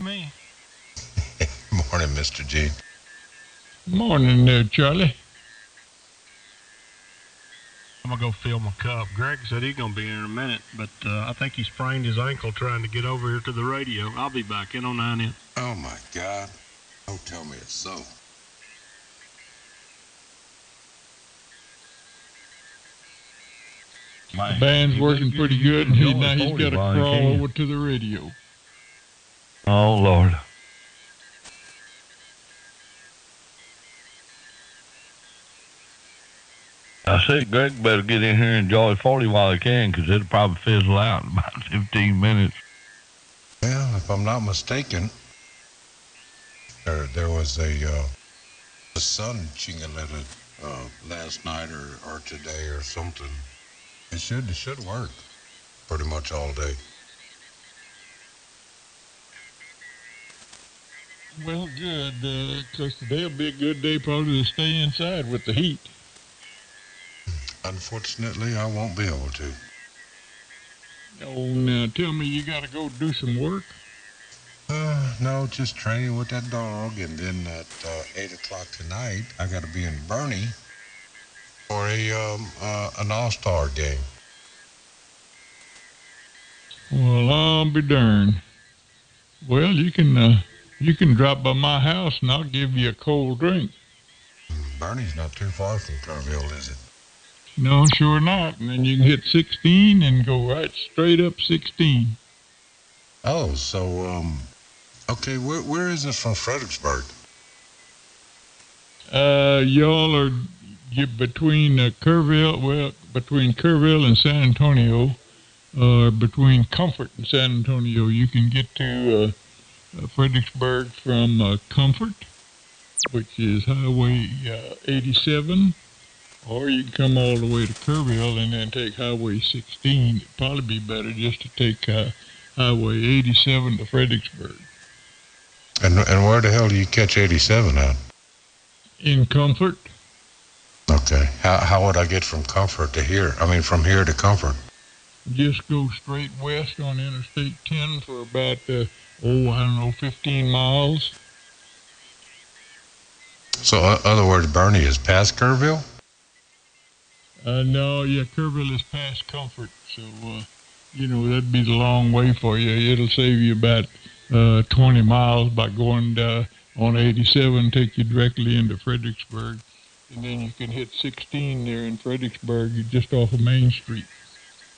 me. Morning, Mr. G. Morning there, Charlie. I'm gonna go fill my cup. Greg said he's gonna be here in a minute, but I think he sprained his ankle trying to get over here to the radio. I'll be back in on 9 in. Oh, my God. Don't tell me it's so. The band's working pretty good, and now he's got to crawl over to the radio. Oh, Lord. I said Greg better get in here and enjoy 40 while he can, because it'll probably fizzle out in about 15 minutes. Well, if I'm not mistaken, there was a sun chingaletta last night or today or something. It should work pretty much all day. Well, good, because today'll be a good day probably to stay inside with the heat. Unfortunately, I won't be able to. Oh, now tell me you got to go do some work? No, just training with that dog, and then at 8 o'clock tonight, I got to be in Bernie for an all-star game. Well, I'll be darned. Well, you can drop by my house, and I'll give you a cold drink. Bernie's not too far from Kerrville, is it? No, sure not. And then you can hit 16 and go right straight up 16. Oh, so, okay, where is it from Fredericksburg? Y'all are between between Kerrville and San Antonio, or between Comfort and San Antonio. You can get to Fredericksburg from Comfort, which is Highway 87. Or you can come all the way to Kerrville and then take Highway 16. It'd probably be better just to take Highway 87 to Fredericksburg. And where the hell do you catch 87 at? In Comfort. Okay. How would I get from Comfort to here? I mean, from here to Comfort? Just go straight west on Interstate 10 for about, 15 miles. So, other words, Bernie is past Kerrville? No, Kerrville is past Comfort, so, that'd be the long way for you. It'll save you about 20 miles by going on 87, take you directly into Fredericksburg, and then you can hit 16 there in Fredericksburg, just off of Main Street.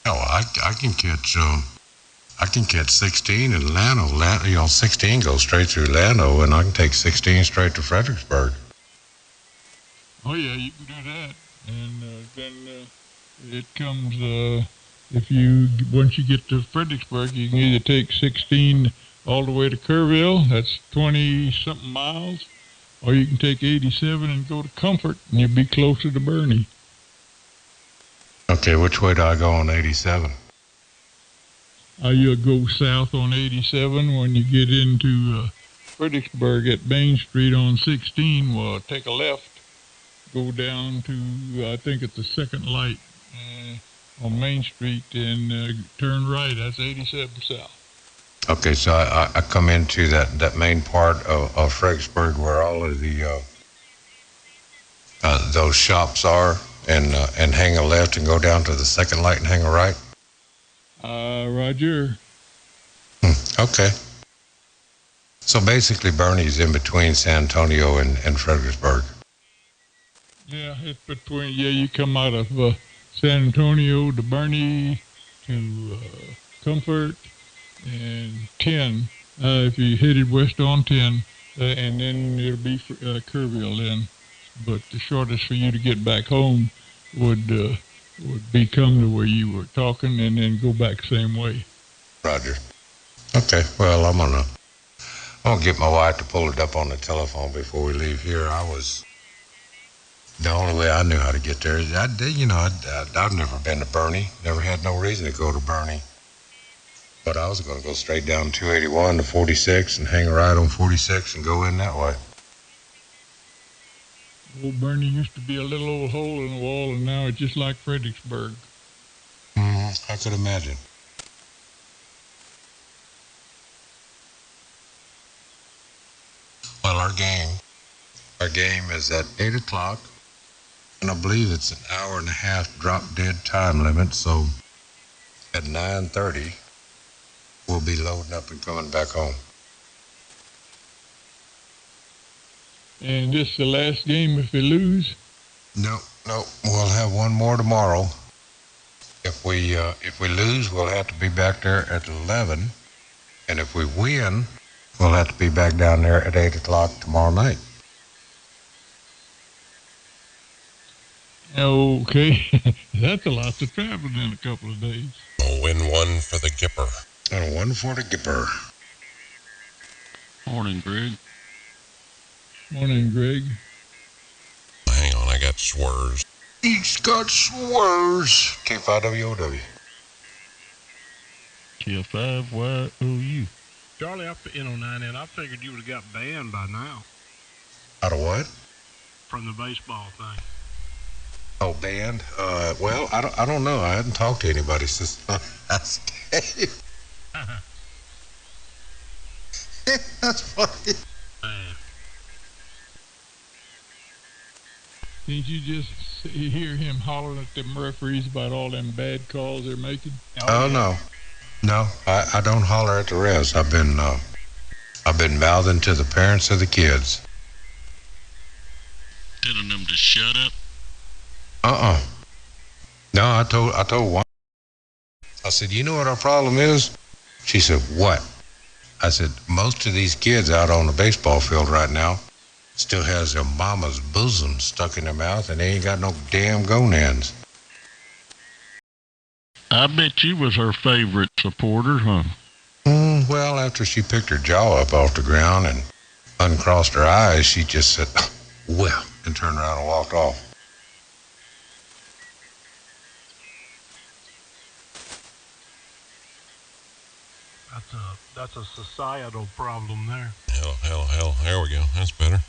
Oh, I can catch 16 in Llano. 16 goes straight through Llano, and I can take 16 straight to Fredericksburg. Oh, yeah, you can do that. And then it comes, once you get to Fredericksburg, you can either take 16 all the way to Kerrville, that's 20-something miles, or you can take 87 and go to Comfort, and you'll be closer to Bernie. Okay, which way do I go on 87? You'll go south on 87 when you get into Fredericksburg at Main Street on 16. Well, take a left. Go down to, I think it's the second light on Main Street, and turn right. That's 87 south. Okay, so I come into that main part of Fredericksburg where all of the those shops are, and hang a left and go down to the second light and hang a right? Roger. Okay. So basically Bernie's in between San Antonio and Fredericksburg. Yeah, it's between, you come out of San Antonio to Bernie to Comfort and 10, if you headed west on 10, and then it'll be Kerrville then. But the shortest for you to get back home would be come to where you were talking and then go back the same way. Roger. Okay, well, I'm gonna get my wife to pull it up on the telephone before we leave here. The only way I knew how to get there is I've never been to Bernie, never had no reason to go to Bernie. But I was going to go straight down 281 to 46 and hang a right on 46 and go in that way. Old Bernie used to be a little old hole in the wall, and now it's just like Fredericksburg. I could imagine. Well, our game is at 8 o'clock, and I believe it's an hour and a half drop dead time limit, so at 9:30, we'll be loading up and coming back home. And this is the last game if we lose? No, we'll have one more tomorrow. If we lose, we'll have to be back there at 11, and if we win, we'll have to be back down there at 8 o'clock tomorrow night. Okay, that's a lot to travel in a couple of days. We'll win one for the Gipper. And one for the Gipper. Morning, Greg. Morning, Greg. Hang on, I got swerves. He's got swerves. K5WOW. K5YOU. Charlie, I put in on 9 and I figured you would have got banned by now Out of what? from the baseball thing. Oh, banned? Well, I don't know. I hadn't talked to anybody since last game. That's funny. Man. Didn't you just hear him hollering at them referees about all them bad calls they're making? Oh, no. No, I don't holler at the refs. I've been mouthing to the parents of the kids. Telling them to shut up. No, I told one. I said, you know what our problem is? She said, what? I said, most of these kids out on the baseball field right now still has their mama's bosom stuck in their mouth and they ain't got no damn gonads. I bet you was her favorite supporter, huh? Well, after she picked her jaw up off the ground and uncrossed her eyes, she just said, well, and turned around and walked off. That's a societal problem there. Hell, there we go. That's better.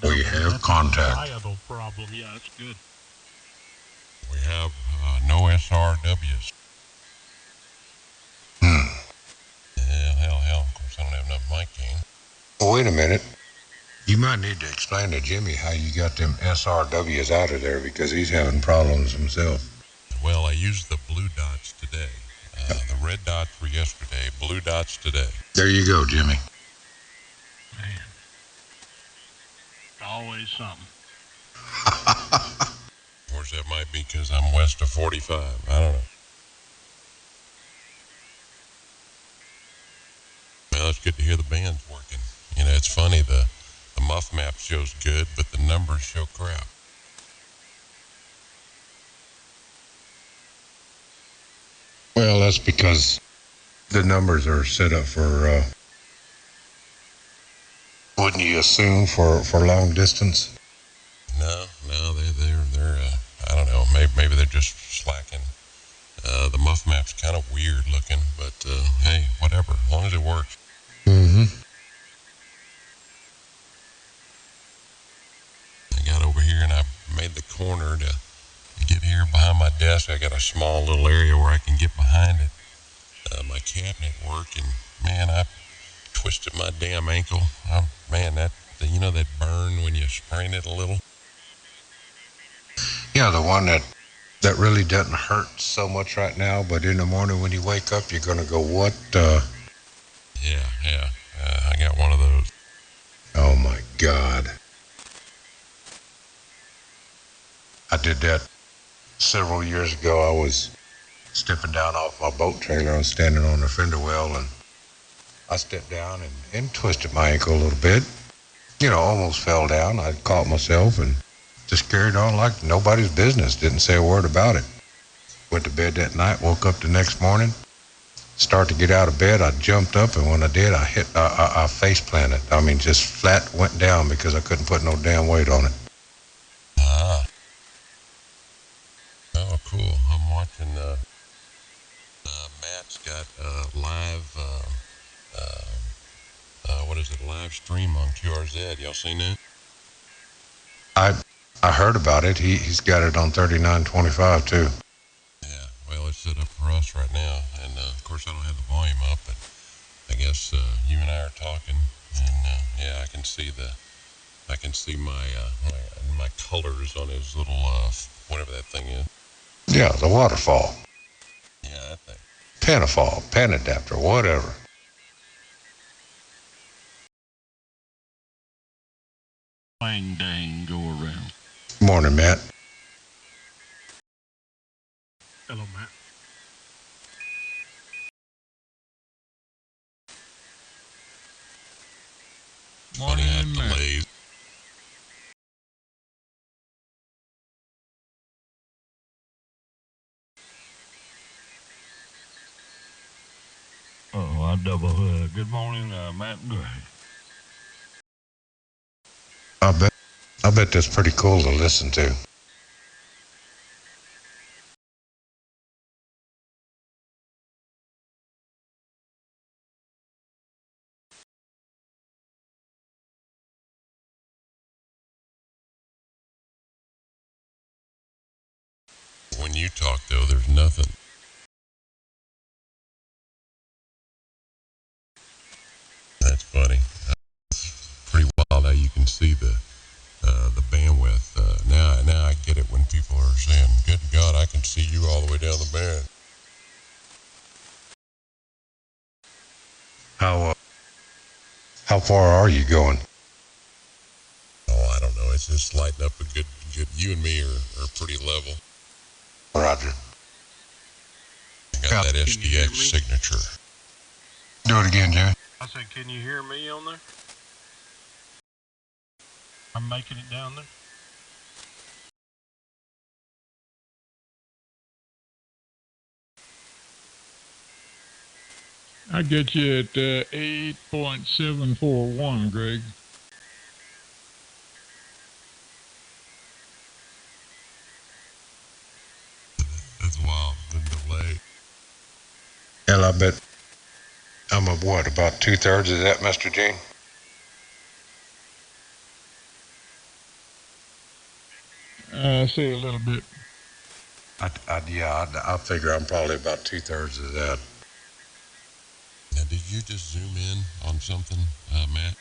We have contact. Societal problem, yeah, that's good. We have no SRWs. Hell, of course I don't have enough mic gain. Well, wait a minute. You might need to explain to Jimmy how you got them SRWs out of there because he's having problems himself. Well, I used the blue dots today. The red dots were yesterday, blue dots today. There you go, Jimmy. Man. Always something. Of course, that might be because I'm west of 45. I don't know. Well, it's good to hear the band's working. You know, it's funny, the muff map shows good, but the numbers show crap. Well, that's because the numbers are set up for, wouldn't you assume, for long distance? No, they're I don't know, maybe they're just slacking. The muff map's kind of weird looking, but hey, whatever, as long as it works. I got over here and I made the corner to get here behind my desk. I got a small little area where I can get behind it. My cabinet work, and man, I twisted my damn ankle. Man, that burn when you sprain it a little. Yeah, the one that really doesn't hurt so much right now, but in the morning when you wake up, you're gonna go, what? Yeah. I got one of those. Oh my God. I did that several years ago. I was stepping down off my boat trailer. I was standing on the fender well, and I stepped down and twisted my ankle a little bit. You know, almost fell down. I caught myself and just carried on like nobody's business. Didn't say a word about it. Went to bed that night, woke up the next morning, started to get out of bed. I jumped up, and when I did, I face planted. I mean, just flat went down because I couldn't put no damn weight on it. Oh, cool. I'm watching, Matt's got live, live stream on QRZ. Y'all seen that? I heard about it. He's got it on 3925 too. Yeah, well, it's set up for us right now, and of course I don't have the volume up, but I guess you and I are talking, and yeah, I can see my colors on his little whatever that thing is. Yeah, the waterfall. Yeah, that thing. Panafall, pan adapter, whatever. Bang dang go around. Morning, Matt. Hello, Matt. Morning, Matt. Delays. Oh, I double. Good morning, Matt and Greg. I bet that's pretty cool to listen to. When you talk, though, there's nothing. That's funny. Pretty wild how you can see the bandwidth. Now I get it when people are saying, "Good God, I can see you all the way down the band." How far are you going? Oh, I don't know. It's just lighting up a good. You and me are pretty level. Roger. I got that SDX signature. Do it again, Jimmy. I said, can you hear me on there? I'm making it down there. I get you at 8.741, Greg. That's wild. The delay. Hell, I bet I'm about 2/3 of that, Mr. Gene? Say a little bit. I figure I'm probably about 2/3 of that. Now, did you just zoom in on something, Matt?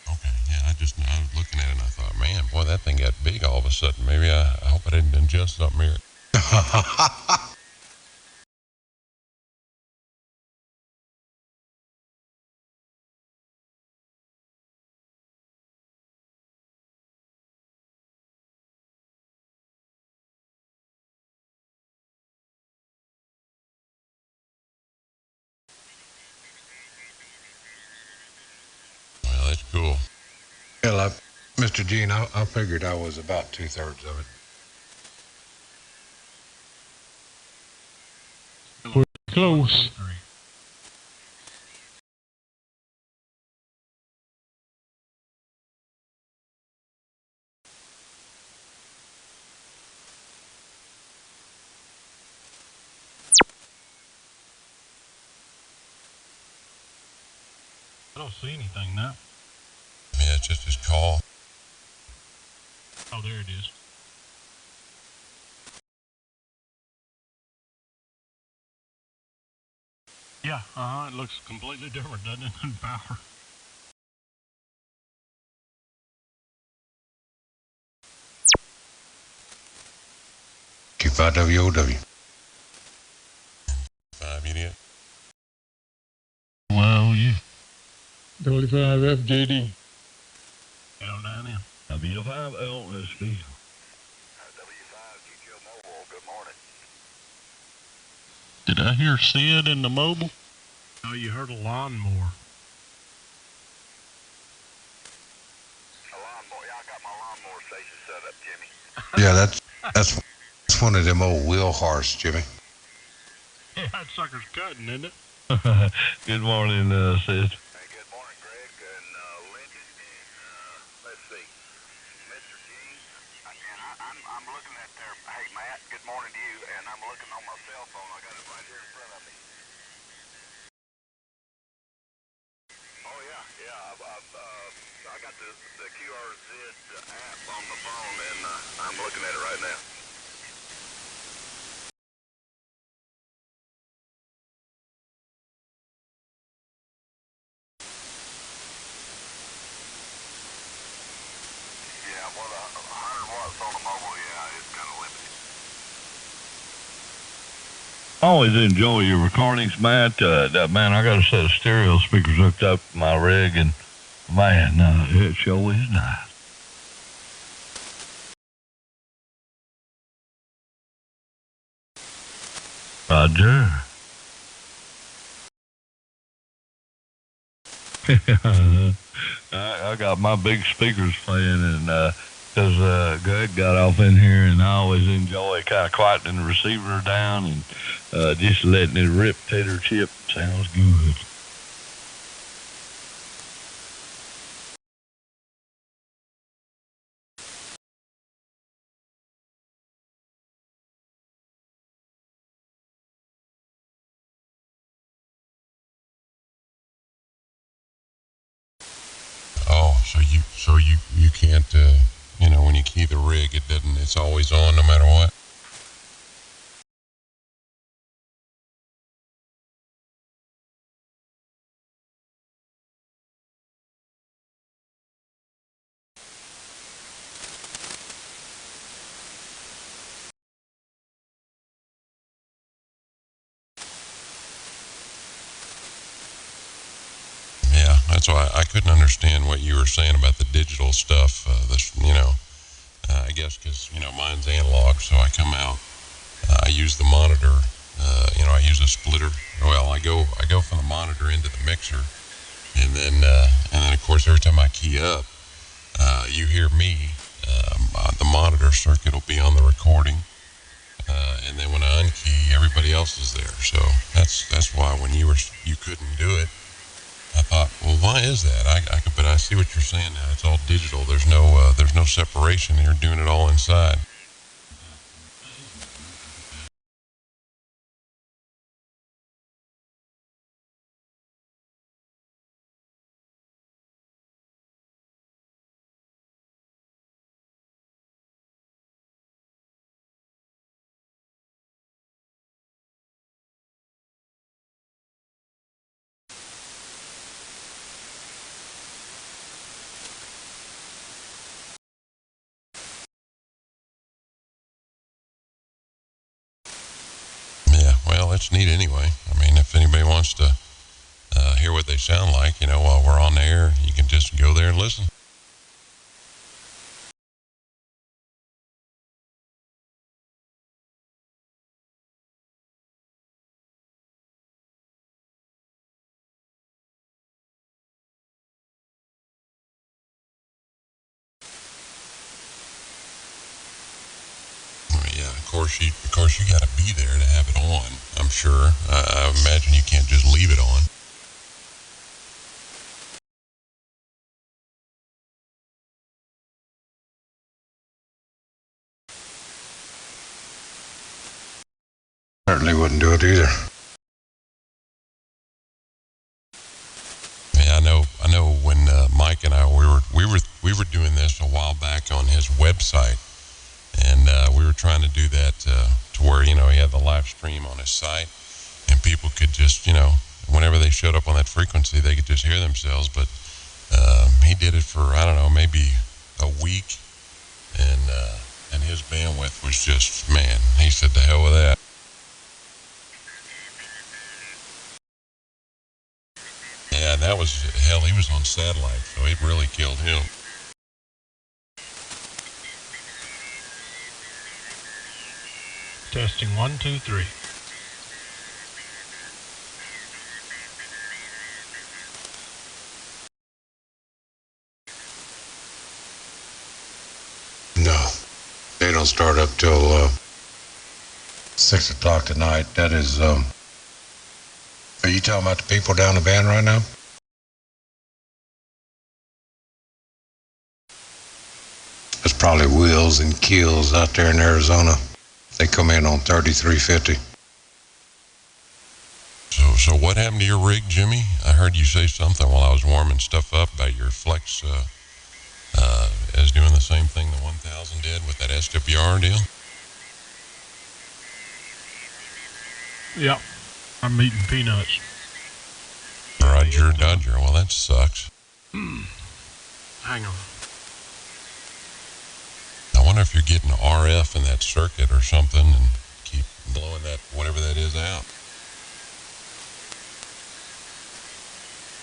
Okay, yeah, I was looking at it and I thought, man, boy, that thing got big all of a sudden. Maybe I hope I didn't ingest something here. Well, that's cool. Hell, Mr. Gene, I figured I was about 2/3 of it. We're close. I don't see anything now. Yeah, it's just his call. Oh, there it is. Yeah, it looks completely different, doesn't it, in power? Q5WOW. 5 idiot. Well, you. W5FJD. L9M. W5 eSSB. Did I hear Sid in the mobile? Oh, you heard a lawnmower. Yeah, I got my lawnmower station set up, Jimmy. Yeah, that's one of them old wheel horse, Jimmy. Yeah, that sucker's cutting, isn't it? Good morning, Sid. Hey, good morning, Greg and Lyndon and let's see, Mr. Gene. And I'm looking at their. Hey, Matt. Good morning to you. And I'm looking on my cell phone. I got it right here in front of me. Oh yeah, yeah. I got the QRZ app on the phone, and I'm looking at it right now. Yeah, well, 100 watts on the mobile, yeah, it's kind of limited. I always enjoy your recordings, Matt. Man, I got a set of stereo speakers hooked up to my rig, and man, it sure is nice. Roger. I got my big speakers playing, and because Greg got off in here, and I always enjoy kind of quieting the receiver down and just letting it rip tater chip. Sounds good. Oh, so you can't, when you key the rig, it's always on no matter what? Yeah, that's why I couldn't understand what you were saying about the digital stuff. I guess because, mine's analog, so I come out, I use the monitor, I use a splitter. Well, I go from the monitor into the mixer, and then of course, every time I key up, you hear me, the monitor circuit will be on the recording, and then when I unkey, everybody else is there. So that's why when you couldn't do it, I thought, well, why is that? But I see what you're saying now. It's all digital. There's no separation. You're doing it all inside. Yeah, well, it's neat anyway. I mean, if anybody wants to hear what they sound like, while we're on the air, you can just go there and listen. Yeah, of course you got to be there to have it on. I'm sure. I imagine you can't just leave it on. Certainly wouldn't do it either. Yeah, I know. When Mike and I we were doing this a while back on his website, and we were trying to do that to where he had the live stream on his site, and people could just whenever they showed up on that frequency, they could just hear themselves. But he did it for, I don't know, maybe a week, and his bandwidth was just, man, he said, the hell with that. Yeah, that was, hell, he was on satellite, so it really killed him. Testing 1, 2, 3. No, they don't start up till 6 o'clock tonight. That is, are you talking about the people down the band right now? That's probably Wills and Kills out there in Arizona. They come in on 3350. So what happened to your rig, Jimmy? I heard you say something while I was warming stuff up about your flex is doing the same thing the 1000 did with that SWR deal? Yep. I'm eating peanuts. Roger Dodger. Well, that sucks. Hang on. I wonder if you're getting RF in that circuit or something and keep blowing that, whatever that is, out.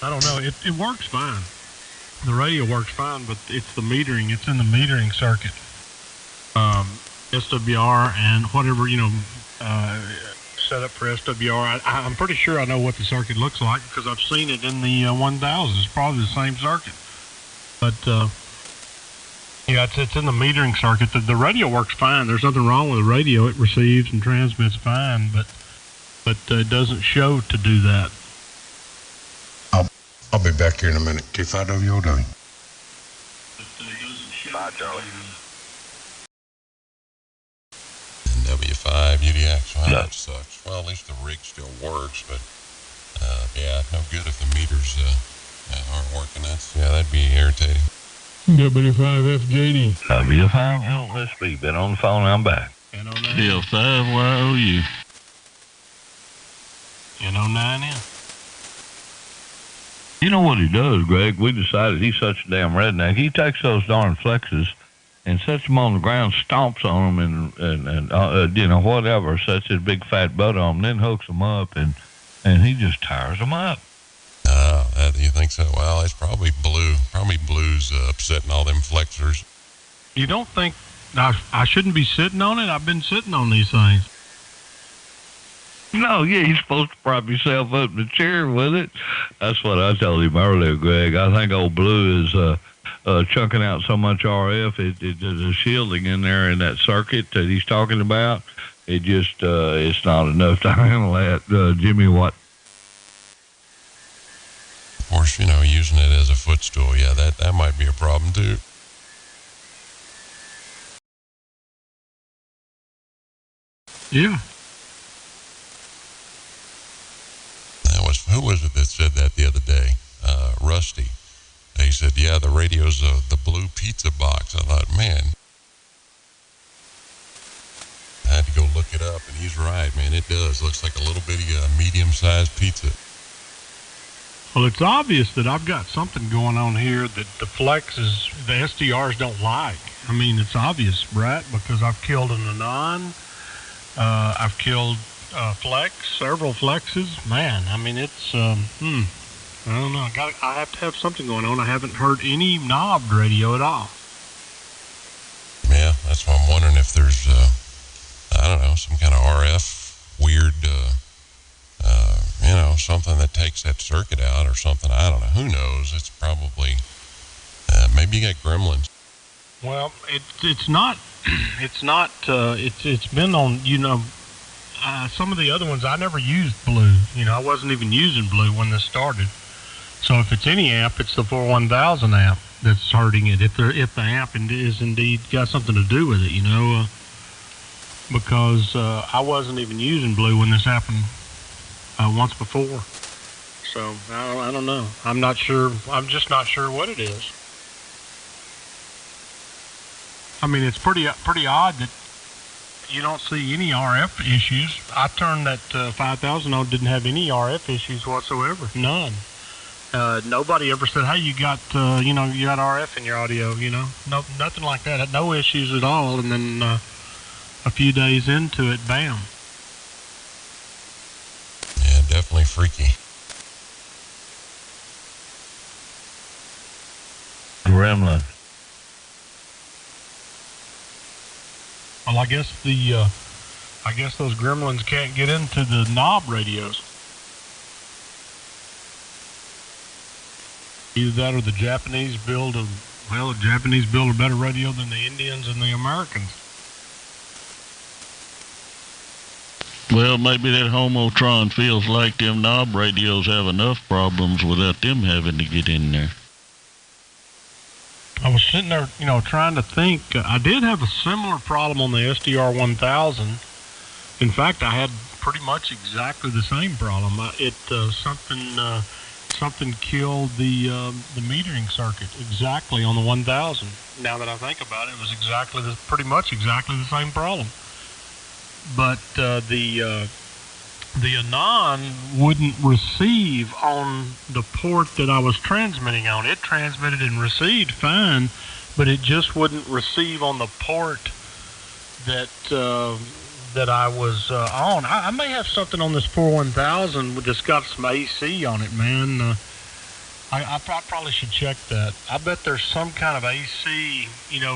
I don't know. It works fine. The radio works fine, but it's the metering. It's in the metering circuit. SWR and whatever, set up for SWR. I'm pretty sure I know what the circuit looks like because I've seen it in the 1000. It's probably the same circuit. But, yeah, it's in the metering circuit. The radio works fine. There's nothing wrong with the radio. It receives and transmits fine, but it doesn't show to do that. I'll be back here in a minute. T5WOW. Bye, Charlie. And W5UDX. Well, that sucks. Well, at least the rig still works, but yeah, no good if the meters aren't working. That'd be irritating. W5FJD. W5MIX. Been on the phone. I'm back. L5YOU. N09N. You know what he does, Greg? We decided he's such a damn redneck. He takes those darn flexes and sets them on the ground, stomps on them, and whatever, sets his big fat butt on them, then hooks them up, and he just tires them up. You think so? Well, it's probably blue's upsetting all them flexors. You don't think I shouldn't be sitting on it? I've been sitting on these things. No, yeah, you're supposed to prop yourself up in the chair with it. That's what I told him earlier, Greg. I think old Blue is chunking out so much RF, the shielding in there in that circuit that he's talking about, it just, it's not enough to handle that. Jimmy, what? Of course, using it as a footstool, yeah, that might be a problem too. Yeah. Who was it that said that the other day? Rusty. He said, yeah, the radio's the blue pizza box. I thought, man, I had to go look it up, and he's right, man. It does. Looks like a little bitty medium-sized pizza. Well, it's obvious that I've got something going on here that the flexes, the SDRs don't like. I mean, it's obvious, right? Because I've killed an Anon. I've killed several flexes. Man, I mean, it's, I don't know. I have to have something going on. I haven't heard any knobbed radio at all. Yeah, that's why I'm wondering if there's, I don't know, some kind of RF weird, something that takes that circuit out or something. I don't know. Who knows? It's probably, maybe you got gremlins. Well, it's been on, some of the other ones, I never used blue. I wasn't even using blue when this started. So if it's any amp, it's the 41000 amp that's hurting it. If the amp is indeed got something to do with it, because I wasn't even using blue when this happened once before. So I don't know. I'm not sure. I'm just not sure what it is. I mean, it's pretty odd that you don't see any RF issues. I turned that 5000 on, didn't have any RF issues whatsoever. None. Nobody ever said, hey, you got RF in your audio, No, nothing like that. No issues at all. And then a few days into it, bam. Yeah, definitely freaky. Gremlin. Well, I guess those gremlins can't get into the knob radios. Either that or the Japanese build a better radio than the Indians and the Americans. Well, maybe that Homotron feels like them knob radios have enough problems without them having to get in there. I was sitting there, trying to think. I did have a similar problem on the SDR 1000. In fact, I had pretty much exactly the same problem. something killed the metering circuit exactly on the 1000. Now that I think about it, it was pretty much exactly the same problem. But the Anon wouldn't receive on the port that I was transmitting on. It transmitted and received fine, but it just wouldn't receive on the port that I was on. I may have something on this 41000 that's got some AC on it, man. I probably should check that. I bet there's some kind of AC,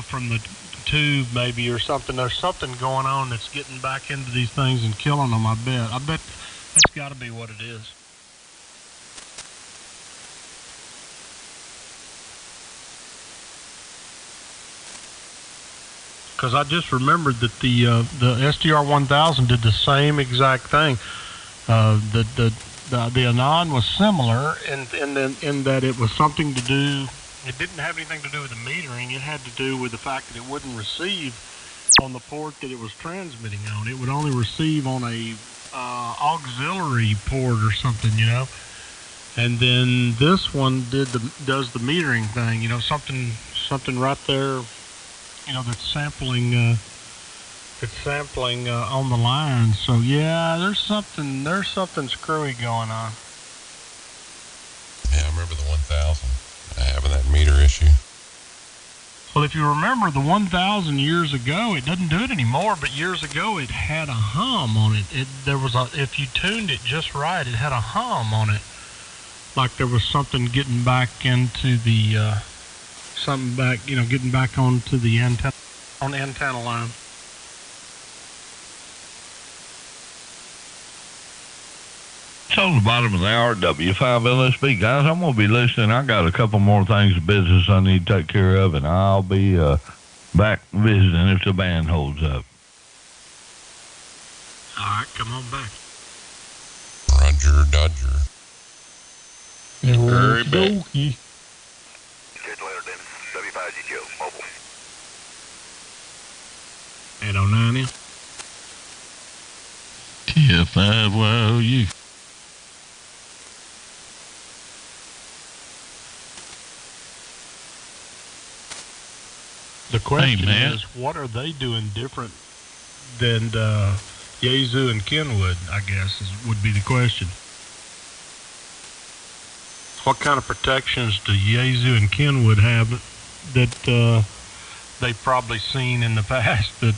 from the tube maybe or something. There's something going on that's getting back into these things and killing them, I bet. I bet that's got to be what it is. Because I just remembered that the SDR1000 did the same exact thing. The Anon was similar in that it was something to do. It didn't have anything to do with the metering. It had to do with the fact that it wouldn't receive on the port that it was transmitting on. It would only receive on a auxiliary port or something, And then this one does the metering thing, something right there, that's sampling on the line. So yeah, there's something screwy going on. Yeah, I remember the 1000 having that meter issue. Well, if you remember the 1000 years ago, it doesn't do it anymore, but years ago it had a hum on it. If you tuned it just right, it had a hum on it. Like there was something getting back into the, getting back onto the antenna line. It's on the bottom of the hour, W5LSB. Guys, I'm going to be listening. I got a couple more things of business I need to take care of, and I'll be back visiting if the band holds up. All right, come on back. Roger Dodger. Very bad. Catch you later, Dennis. W5GTO, mobile. 809 in. TF5YOU. The question Hey, is, what are they doing different than Yazoo and Kenwood, I guess, would be the question. What kind of protections do Yazoo and Kenwood have that they've probably seen in the past that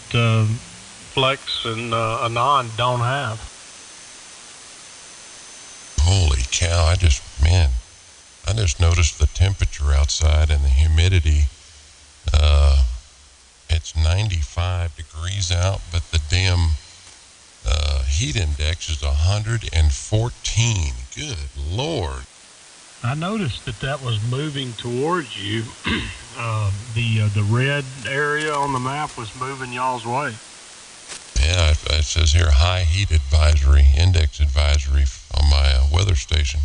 Flex and Anon don't have? Holy cow, I just noticed the temperature outside and the humidity. It's 95 degrees out, but the damn heat index is 114. Good Lord. I noticed that was moving towards you. The red area on the map was moving y'all's way. Yeah, it says here high heat advisory, index advisory on my weather station.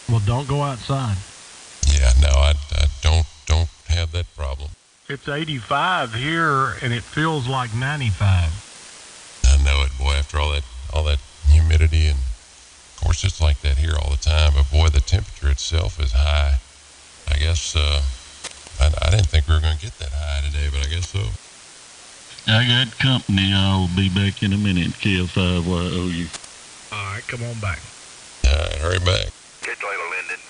Well, don't go outside. Yeah, no, I don't have that problem. It's 85 here, and it feels like 95. I know it, boy. After all that humidity, and of course it's like that here all the time. But boy, the temperature itself is high. I guess I didn't think we were going to get that high today, but I guess so. I got company. I'll be back in a minute. KF5YOU. All right, come on back. Hurry back. Catch you later, Lyndon.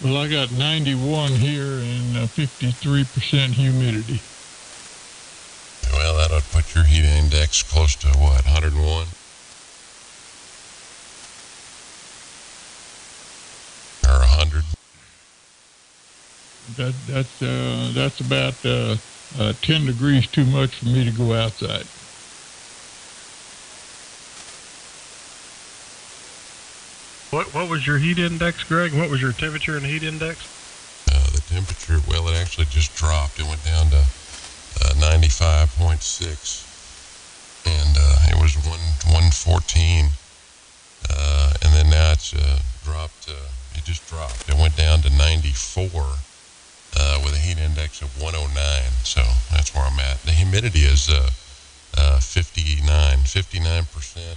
Well, I got 91 here and 53% humidity. Well, that'll put your heat index close to what, 101? Or 100? That's about 10 degrees too much for me to go outside. What was your heat index, Greg? What was your temperature and heat index? The temperature, well, it actually just dropped. It went down to 95.6, and it was 114, and then now it's dropped. It just dropped. It went down to 94 with a heat index of 109. So that's where I'm at. The humidity is 59%.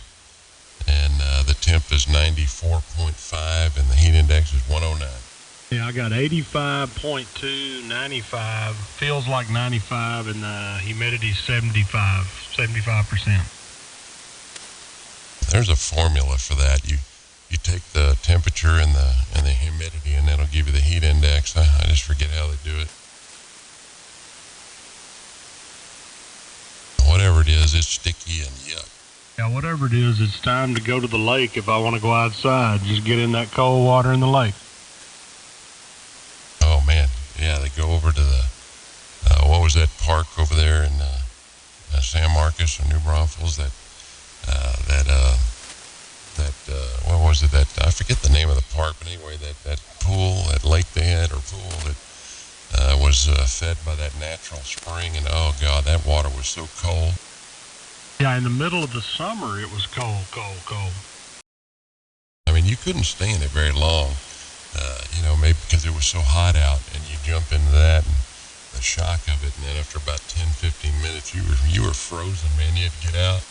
and the temp is 94.5, and the heat index is 109. Yeah, I got 85.2, 95, feels like 95, and the humidity 75%. There's a formula for that. You take the temperature and the humidity, and that'll give you the heat index. I just forget how they do it. Whatever it is, it's sticky and yuck. Yeah, whatever it is, it's time to go to the lake if I want to go outside. Just get in that cold water in the lake. Oh, man. Yeah, they go over to the, what was that park over there in San Marcos or New Braunfels? What was it? I forget the name of the park, but anyway, that pool, that lake they had, or pool that was fed by that natural spring, and oh God, that water was so cold. Yeah, in the middle of the summer, it was cold. I mean, you couldn't stay in it very long, maybe because it was so hot out, and you jump into that and the shock of it, and then after about 10-15 minutes, you were frozen, man. You had to get out.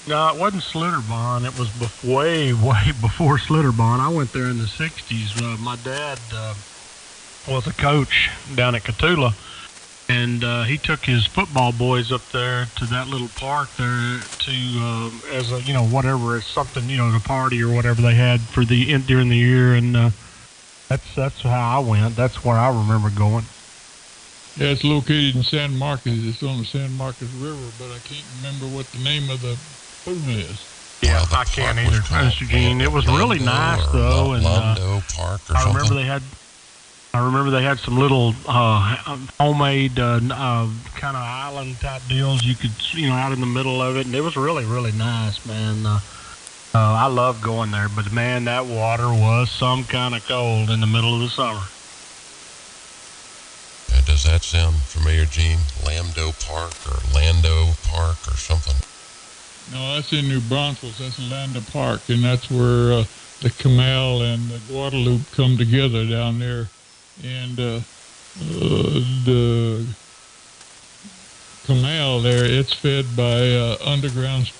No, it wasn't Slitterbahn. It was way before Slitterbahn. I went there in the 60s. My dad was a coach down at Catula, and he took his football boys up there to that little park there to as a whatever, it's something, the party or whatever they had for during the year, and that's how I went. That's where I remember going. Yeah, it's located in San Marcos. It's on the San Marcos River, but I can't remember what the name of the pool is. Yeah, Well, I can't either, Mr. Gene. It was really nice though, and Londo Park or I remember something. they had some little homemade kind of island type deals you could out in the middle of it, and it was really, really nice, man. I love going there, but man, that water was some kind of cold in the middle of the summer. Does that sound familiar, Gene? Lando Park or Lando Park or something? No, that's in New Braunfels. That's in Landa Park, and that's where the canal and the Guadalupe come together down there. And the canal there, it's fed by underground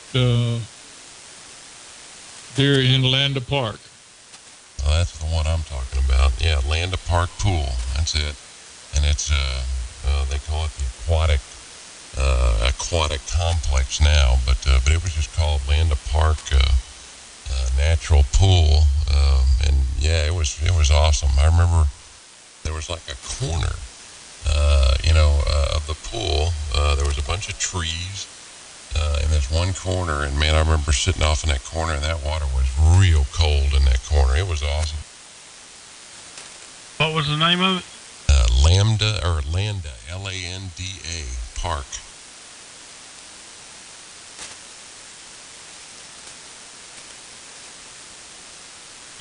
there in Landa Park. Well, that's the one I'm talking about. Yeah, Landa Park Pool. That's it. And it's they call it the aquatic complex now, but it was just called Landa Park Natural Pool, and yeah, it was awesome. I remember there was like a corner, of the pool. There was a bunch of trees, and there's one corner, and man, I remember sitting off in that corner, and that water was real cold in that corner. It was awesome. What was the name of it? Landa, Landa Park.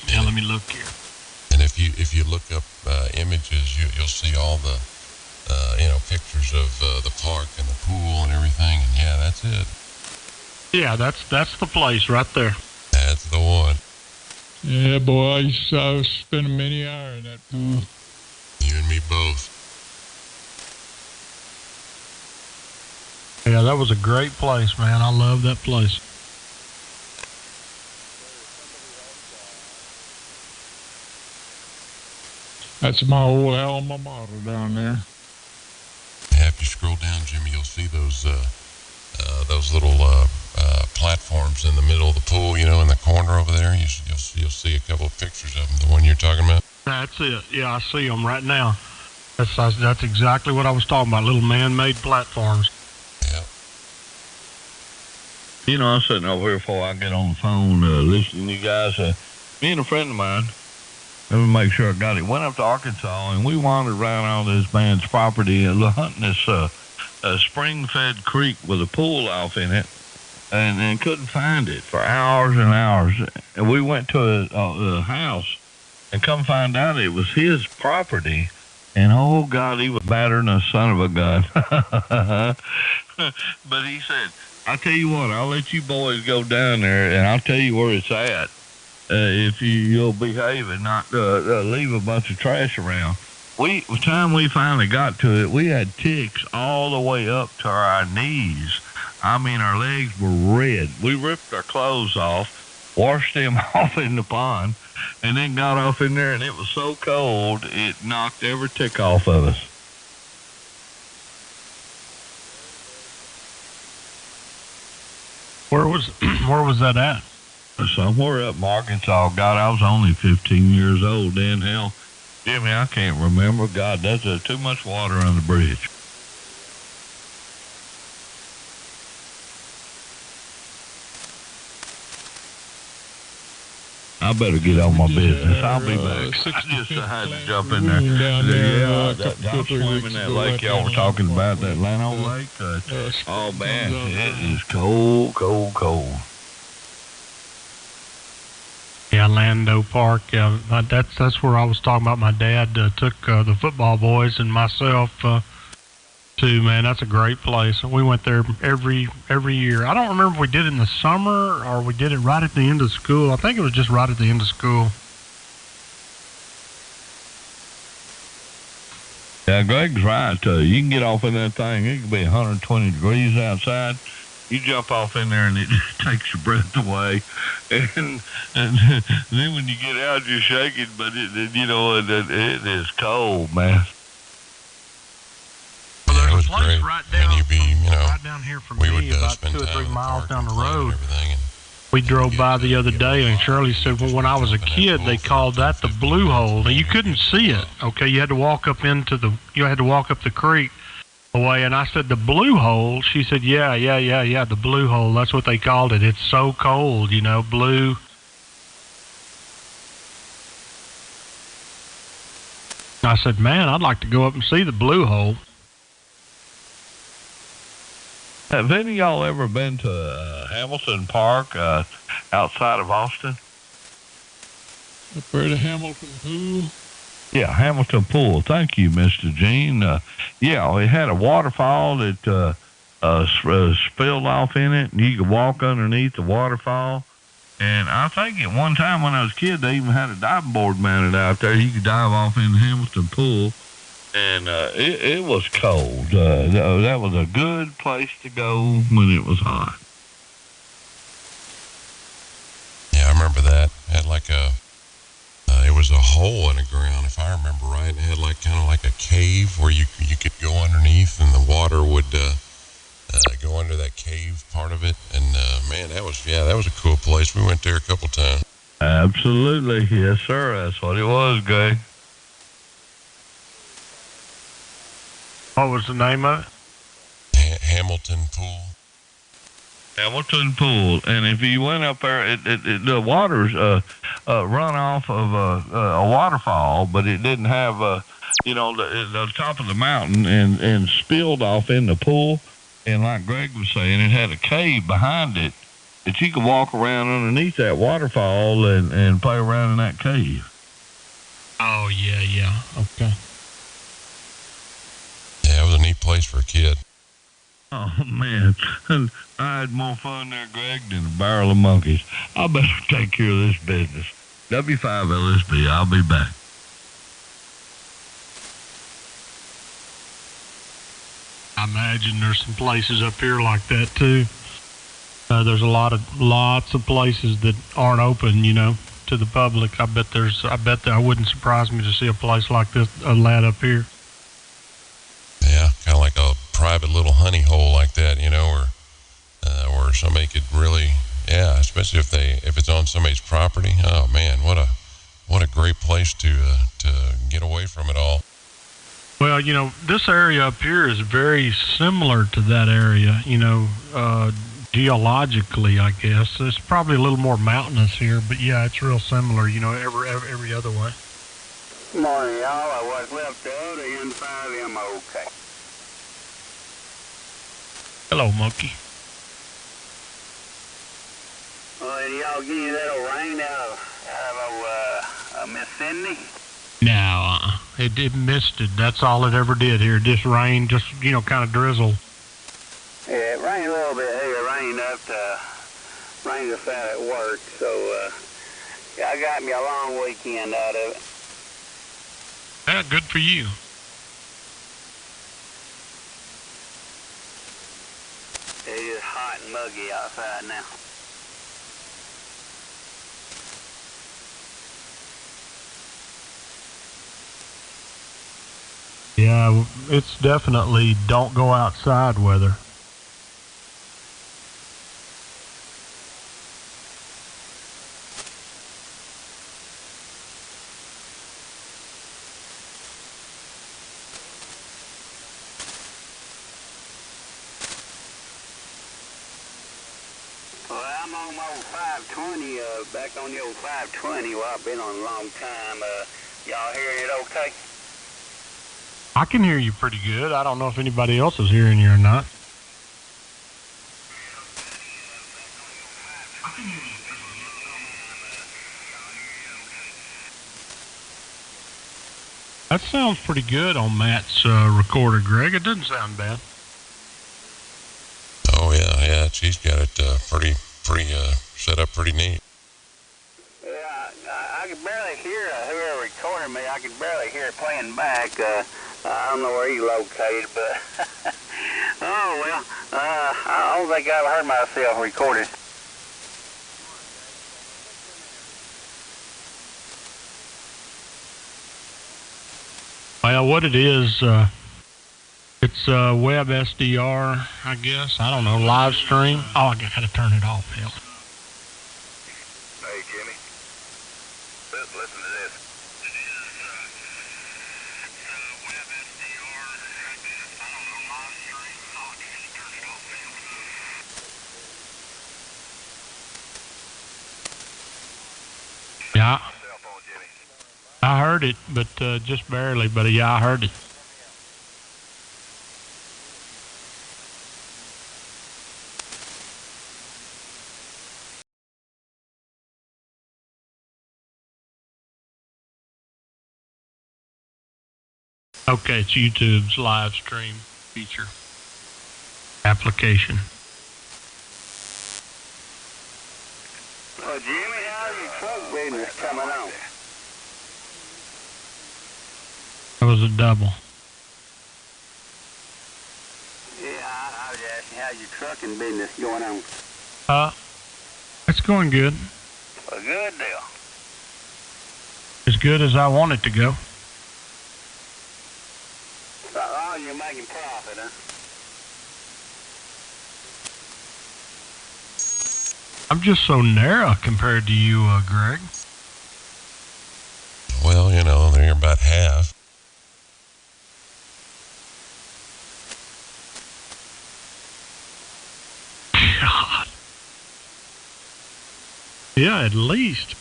Yeah, let me look here. And if you look up images, you'll see all the pictures of the park and the pool and everything. And yeah, that's it. Yeah, that's the place right there. That's the one. Yeah, boy, I was spending many hours in that pool. You and me both. Yeah, that was a great place, man. I love that place. That's my old alma mater down there. If you scroll down, Jimmy, you'll see those little platforms in the middle of the pool. In the corner over there. You'll see a couple of pictures of them. The one you're talking about. That's it. Yeah, I see them right now. That's exactly what I was talking about. Little man-made platforms. Yeah. I'm sitting over here before I get on the phone listening to you guys. Me and a friend of mine, let me make sure I got it, went up to Arkansas, and we wandered around all this man's property and hunting this spring-fed creek with a pool off in it, and couldn't find it for hours and hours. And we went to a house and come find out it was his property. And oh God, he was battering a son of a gun. But he said, I tell you what, I'll let you boys go down there and I'll tell you where it's at. If you'll behave and not leave a bunch of trash around. The time we finally got to it, we had ticks all the way up to our knees. I mean, our legs were red. We ripped our clothes off, washed them off in the pond, and then got off in there, and it was so cold, it knocked every tick off of us. Where was that at? Somewhere up in Arkansas. God, I was only 15 years old then. Hell, Jimmy, I can't remember. God, that's too much water on the bridge. I better get on my business. I'll be back. I just had to jump in there. I'm swimming that lake y'all were talking about, that Lano Lake. Oh, man, it is cold, cold, cold. Yeah, Lando Park. Yeah, that's where I was talking about. My dad took the football boys and myself too. Man, that's a great place. We went there every year. I don't remember if we did it in the summer or we did it right at the end of school. I think it was just right at the end of school. Yeah, Greg's right. You can get off in that thing. It can be 120 degrees outside. You jump off in there and it just takes your breath away, and then when you get out, you're shaking. But it is cold, man. Well, Yeah, it there's was a place great. right down, Right down here from we me, would about spend 2 or 3 time in the miles park down and the playing and road. everything, and We drove by the other day, and Shirley said, well, when I was a kid, they called that the blue hole. Now, you couldn't see it, okay? You had to walk up the creek away, and I said, the blue hole? She said, yeah, the blue hole. That's what they called it. It's so cold, blue. I said, man, I'd like to go up and see the blue hole. Have any of y'all ever been to Hamilton Park outside of Austin? Up there to Hamilton Pool. Yeah, Hamilton Pool. Thank you, Mr. Gene. Yeah, it had a waterfall that spilled off in it, and you could walk underneath the waterfall. And I think at one time when I was a kid, they even had a diving board mounted out there. You could dive off in the Hamilton Pool. And it was cold. That was a good place to go when it was hot. yeah, I remember that. It had like it was a hole in the ground, if I remember right. It had kind of like a cave where you could go underneath, and the water would go under that cave part of it. And man, that was a cool place. We went there a couple times. Absolutely, yes, sir. That's what it was, Greg. What was the name of it? Hamilton Pool. Hamilton Pool. And if you went up there, the water's run off of a waterfall, but it didn't have the top of the mountain and spilled off in the pool. And like Greg was saying, it had a cave behind it that you could walk around underneath that waterfall and play around in that cave. Oh, yeah. Okay. Yeah, it was a neat place for a kid. Oh, man. I had more fun there, Greg, than a barrel of monkeys. I better take care of this business. W5LSB, I'll be back. I imagine there's some places up here like that, too. There's lots of places that aren't open, to the public. I bet that wouldn't surprise me to see a place like this, a lad up here. Yeah, kind of like a private little honey hole like that, where somebody could really, especially if it's on somebody's property. Oh man, what a great place to get away from it all. Well, this area up here is very similar to that area, geologically, I guess. It's probably a little more mountainous here, but yeah, it's real similar, every other way. Morning, y'all. I was left out in 5MOK. Hello, monkey. Well, did y'all give you that old rain out of Miss Cindy? No, it missed it. That's all it ever did here. Just rain, just, kind of drizzle. Yeah, it rained a little bit here. It rained us out at work. So, I got me a long weekend out of it. Yeah, good for you. It is hot. bright and muggy outside now. Yeah, it's definitely don't go outside weather. Well, I'm on my old 520, back on the old 520. Well, I've been on a long time. Y'all hearing it okay? I can hear you pretty good. I don't know if anybody else is hearing you or not. That sounds pretty good on Matt's recorder, Greg. It doesn't sound bad. Oh yeah. She's got it pretty set up pretty neat. Yeah, I could barely hear whoever recorded me. I could barely hear it playing back. I don't know where he located, but oh well. I don't think I've heard myself recorded. Well, what it is, it's web SDR, I guess. I don't know, live stream. Oh, I gotta turn it off. Hell. Hey, Jimmy. Listen to this. It is web SDR, I guess. I don't know, live stream. Oh, I gotta turn it off now. Yeah, Cell phone, Jimmy. I heard it, but just barely. But yeah, I heard it. Okay, it's YouTube's live stream feature application. Well, Jimmy, how's your truck business coming on? That was a double. Yeah, I was asking how's your trucking business going on? It's going good. A good deal. As good as I want it to go. Oh, you're making profit, huh? I'm just so narrow compared to you, Greg. Well, they're about half. God. Yeah, at least.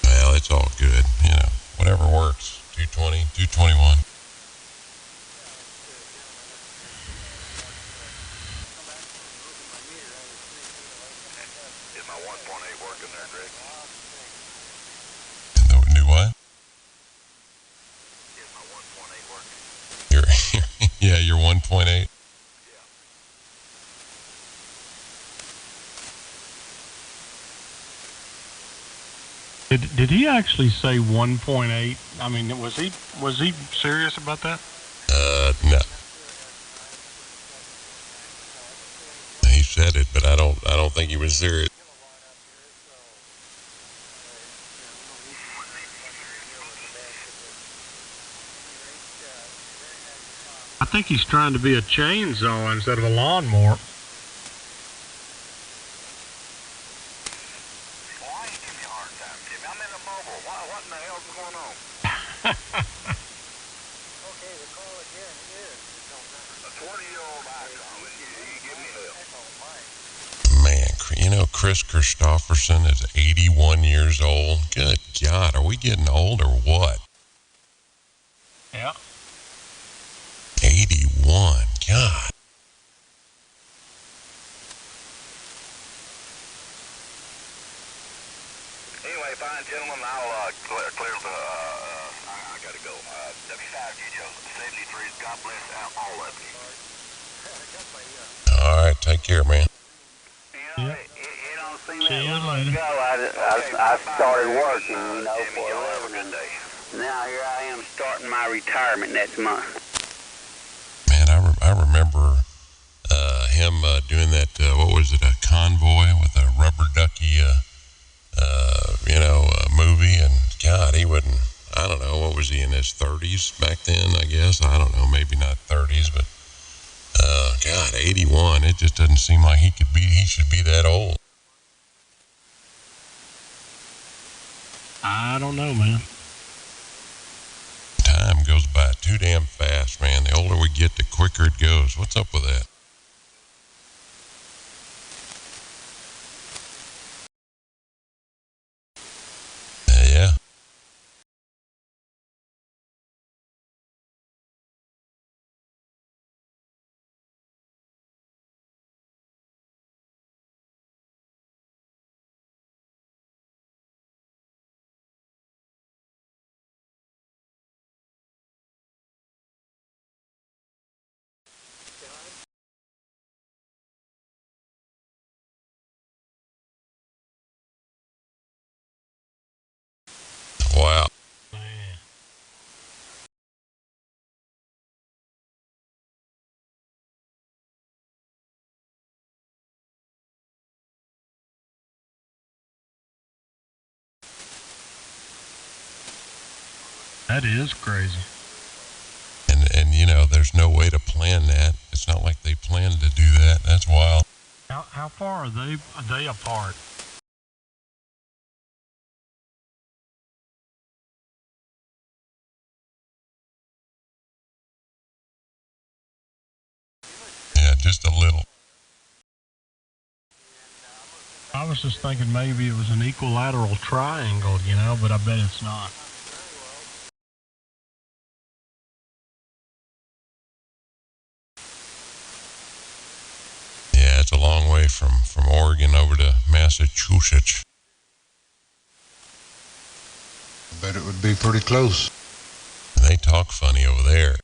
Well, it's all good, whatever works. 220, 221. Is my 1.8 working there, Greg? Do what? Is my 1.8 working? Your 1.8. Did he actually say 1.8? I mean, was he serious about that? No. He said it, but I don't think he was serious. I think he's trying to be a chainsaw instead of a lawnmower. Why you give me a hard time, Jimmy? I'm in a mobile. What in the hell's going on? Okay, the call again is a 20-year-old icon, and you give me hell. Man, Chris Christopherson is 81 years old. Good God, are we getting old or what? Yeah. 81, God. Anyway, fine, gentlemen, I'll clear the, I gotta go. W5MIX, 73, God bless all of you. All right, take care, man. Yeah. It don't seem See that you long later. ago I started working, for a living. Now here I am starting my retirement next month. Man, I remember him doing that, what was it, a convoy with a rubber ducky, movie, and God, he wouldn't, I don't know, what was he, in his 30s back then, I guess? I don't know, maybe not 30s, but God, 81, it just doesn't seem like he should be that old. I don't know, man. Time goes by too damn fast, man. The older we get, the quicker it goes. What's up with that? Yeah. Wow. Man. That is crazy. And there's no way to plan that. It's not like they planned to do that. That's wild. How far are they apart? Yeah, just a little. I was just thinking maybe it was an equilateral triangle, but I bet it's not. Yeah, it's a long way from Oregon over to Massachusetts. I bet it would be pretty close. They talk funny over there.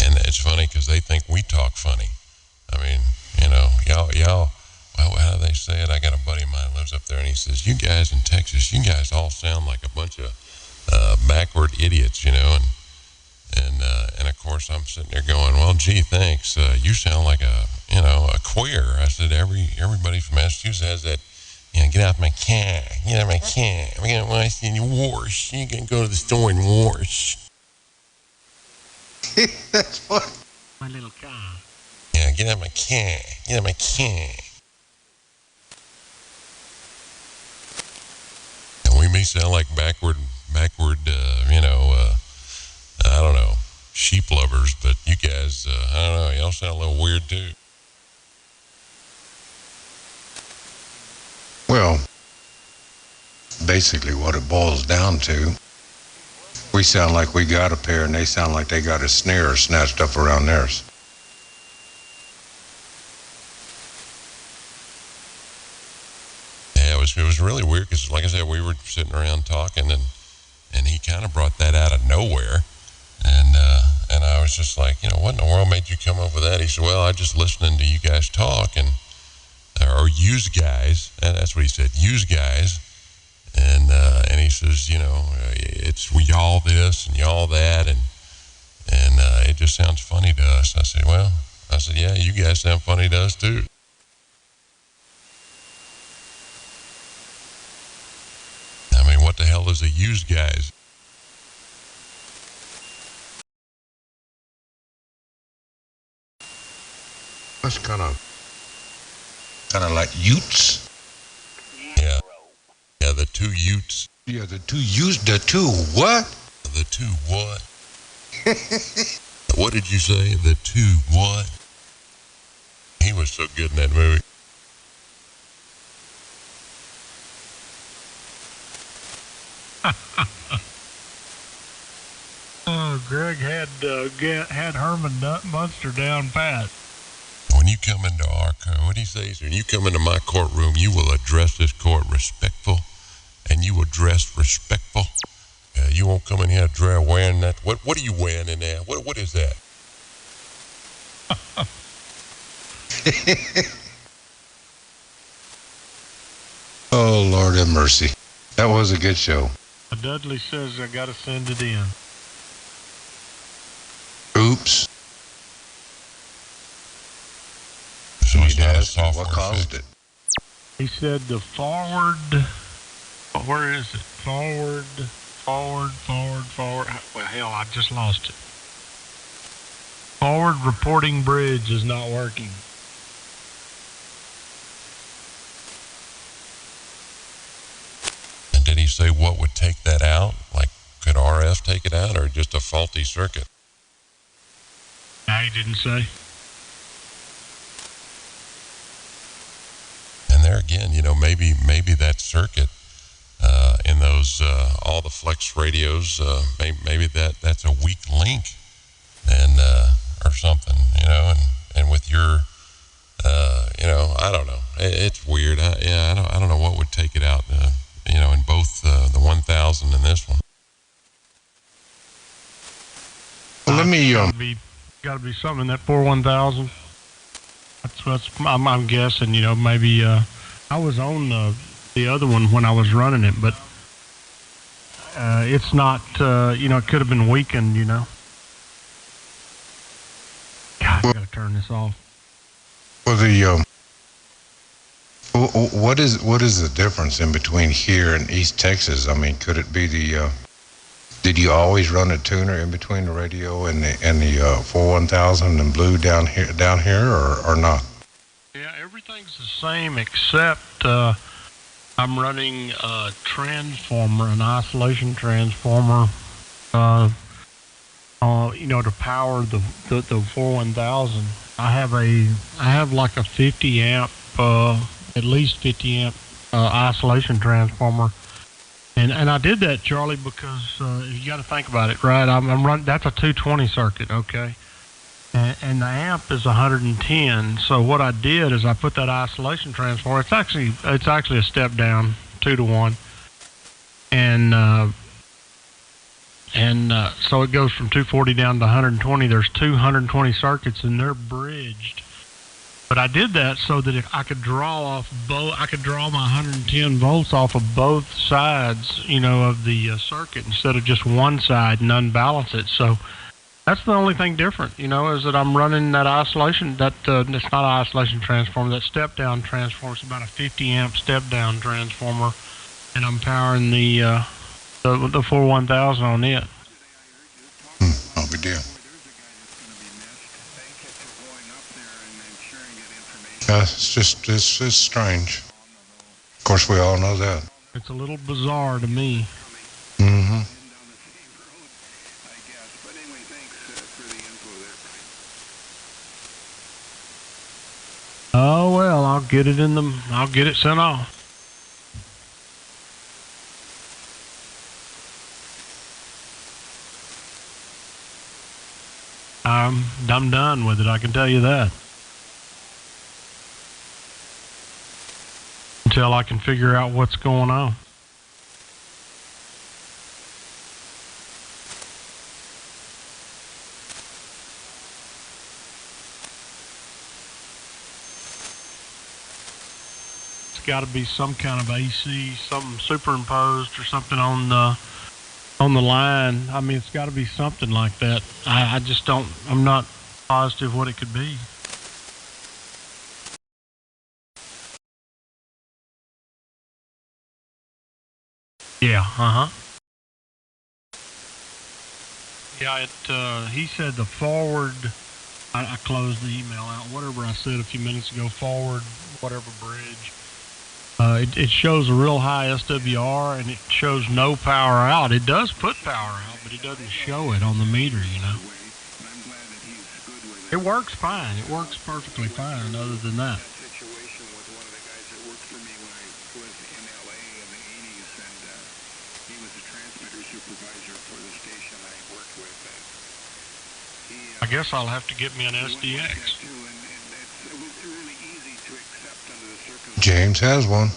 And it's funny because they think we talk funny. I mean, y'all, well, how do they say it? I got a buddy of mine who lives up there, and he says, you guys in Texas, you guys all sound like a bunch of backward idiots, and of course I'm sitting there going, well, gee, thanks. You sound like a queer. I said, everybody from Massachusetts has that, get out of my car, get out of my car. We're going to wash in your wash. You can go to the store and wash. That's what. My little car. Yeah, get out of my car. Get out of my car. And we may sound like backward, I don't know, sheep lovers, but you guys, I don't know, y'all sound a little weird too. Well, basically what it boils down to, we sound like we got a pair and they sound like they got a snare snatched up around theirs. Yeah, it was really weird because, like I said, we were sitting around talking, and he kind of brought that out of nowhere, and I was just like, what in the world made you come up with that? He said, well, I just listening to you guys talk, or use guys, and that's what he said, use guys, and he says, it's y'all this and y'all that, and it just sounds funny to us. I said, yeah, you guys sound funny to us too. I mean, what the hell is a used guys? That's kind of like Utes. Yeah. Yeah, the two Utes. Yeah, the two what? The two what? What did you say? The two what? He was so good in that movie. Oh, Greg had Herman Munster down pat. When you come into our court, what do you say? When you come into my courtroom, you will address this court respectful, and you will dress respectful. You won't come in here wearing that. What are you wearing in there? What is that? Oh, Lord have mercy. That was a good show. Dudley says I gotta send it in. Oops. So it's He'd not a asked software what caused fix. it. He said the forward. Where is it? Forward. Well, hell, I just lost it. Forward reporting bridge is not working. And did he say what would take that out? Like, could RF take it out, or just a faulty circuit? No, he didn't say. And there again, maybe that circuit in those all the flex radios, maybe that's a weak link, and or something, and with your, I don't know. It's weird. I don't know what would take it out, in both the 1000 and this one. Well, let me. Got to be something in that 41000. I'm guessing. Maybe I was on the other one when I was running it, but it's not. It could have been weakened. God, I gotta turn this off. Well, what is the difference in between here and East Texas? I mean, could it be did you always run a tuner in between the radio and the 41000 and blue down here, or not? Yeah, everything's the same except I'm running a transformer, an isolation transformer, to power the 41000. I have like a 50 amp, at least 50 amp isolation transformer. And I did that, Charlie, because you got to think about it, right? I'm running. That's a 220 circuit, okay, and the amp is 110. So what I did is I put that isolation transformer. It's actually a step down, 2-to-1, and so it goes from 240 down to 120. There's 220 circuits, and they're bridged. But I did that so that if I could draw my 110 volts off of both sides, of the circuit instead of just one side and unbalance it. So that's the only thing different, is that I'm running that isolation. It's not an isolation transformer. That step down transformer is about a 50 amp step down transformer, and I'm powering the 41000 on it. No big deal. It's just strange. Of course, we all know that. It's a little bizarre to me. Mm-hmm. Oh well, I'll get it sent off. I'm done with it, I can tell you that. Until I can figure out what's going on. It's got to be some kind of AC, something superimposed or something on the line. I mean, it's got to be something like that. I'm not positive what it could be. Yeah, Yeah, he said the forward, I closed the email out, whatever I said a few minutes ago, forward, whatever bridge. It shows a real high SWR, and it shows no power out. It does put power out, but it doesn't show it on the meter, It works fine. It works perfectly fine other than that. I guess I'll have to get me an SDX. James has one.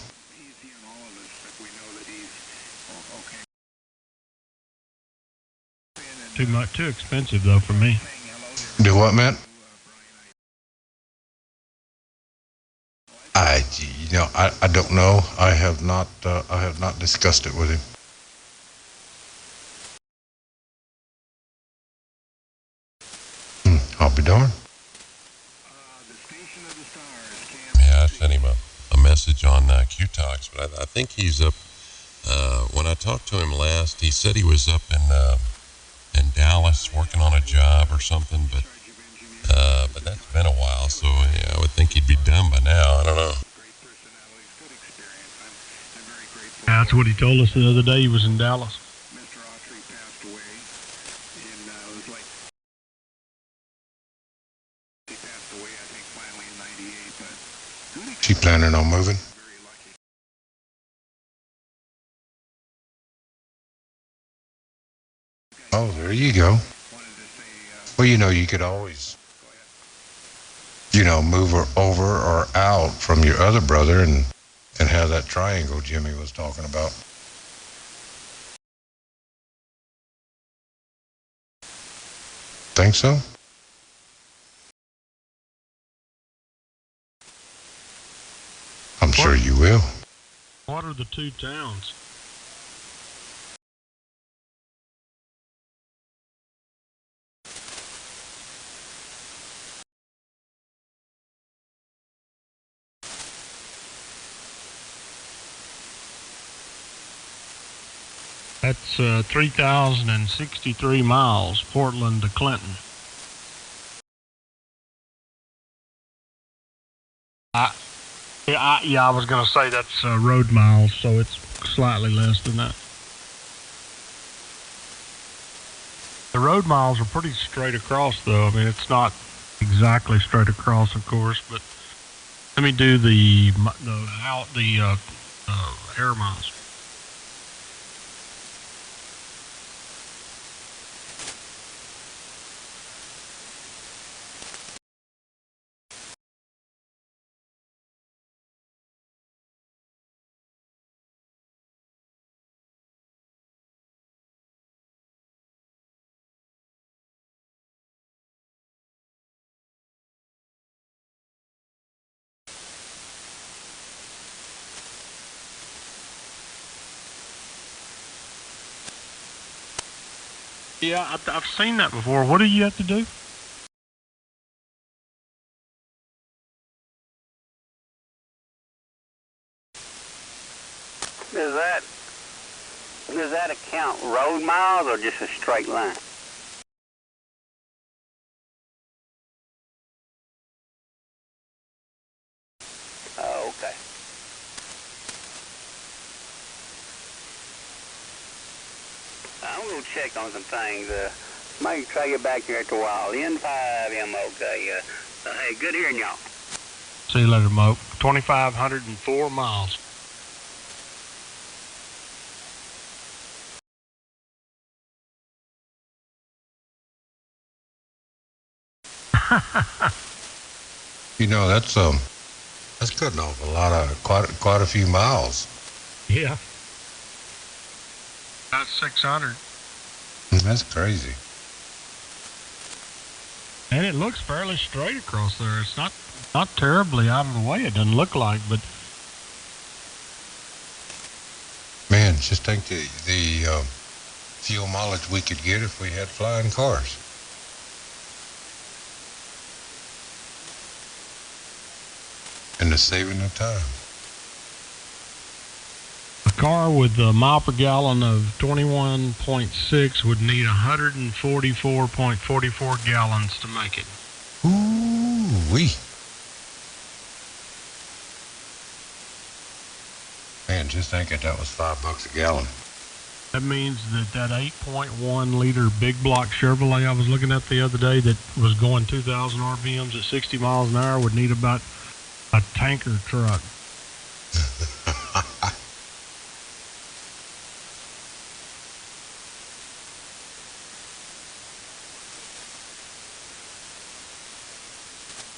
Too expensive though for me. Do what, Matt? I don't know. I have not discussed it with him. Yeah, I sent him a message on Q-Talks, but I think he's up. When I talked to him last, he said he was up in Dallas working on a job or something, but that's been a while, so yeah, I would think he'd be done by now. I don't know. That's what he told us the other day. He was in Dallas. She planning on moving? Oh, there you go. Well, you could always, move her over or out from your other brother and have that triangle Jimmy was talking about. Think so? I'm sure you will. What are the two towns? That's 3,063 miles, Portland to Clinton. I was going to say that's road miles, so it's slightly less than that. The road miles are pretty straight across, though. I mean, it's not exactly straight across, of course, but let me do the air miles. Yeah, I've seen that before. What do you have to do? Does that account road miles or just a straight line? Oh, okay. I'm going to check on some things. Might try to get back here after a while. N5MOK. Hey, good hearing y'all. See you later, Mo. 2,504 miles. That's cutting off quite a few miles. Yeah. That's 600. That's crazy. And it looks fairly straight across there. It's not terribly out of the way, it doesn't look like, but Man, just think the fuel mileage we could get if we had flying cars. And the saving of time. a car with a mile per gallon of 21.6 would need 144.44 gallons to make it. Ooh-wee. Man, just thinking that was $5 a gallon. That means that 8.1 liter big block Chevrolet I was looking at the other day that was going 2,000 RPMs at 60 miles an hour would need about a tanker truck.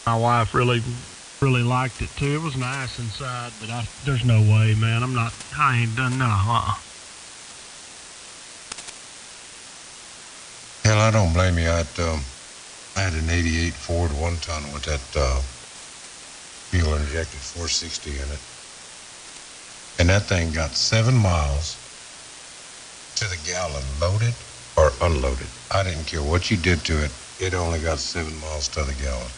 My wife really liked it too. It was nice inside, but there's no way, man. I ain't done no. Hell, I don't blame you. I had an 88 Ford 1-ton with that fuel injected 460 in it. And that thing got 7 miles to the gallon, loaded or unloaded. I didn't care what you did to it. It only got 7 miles to the gallon.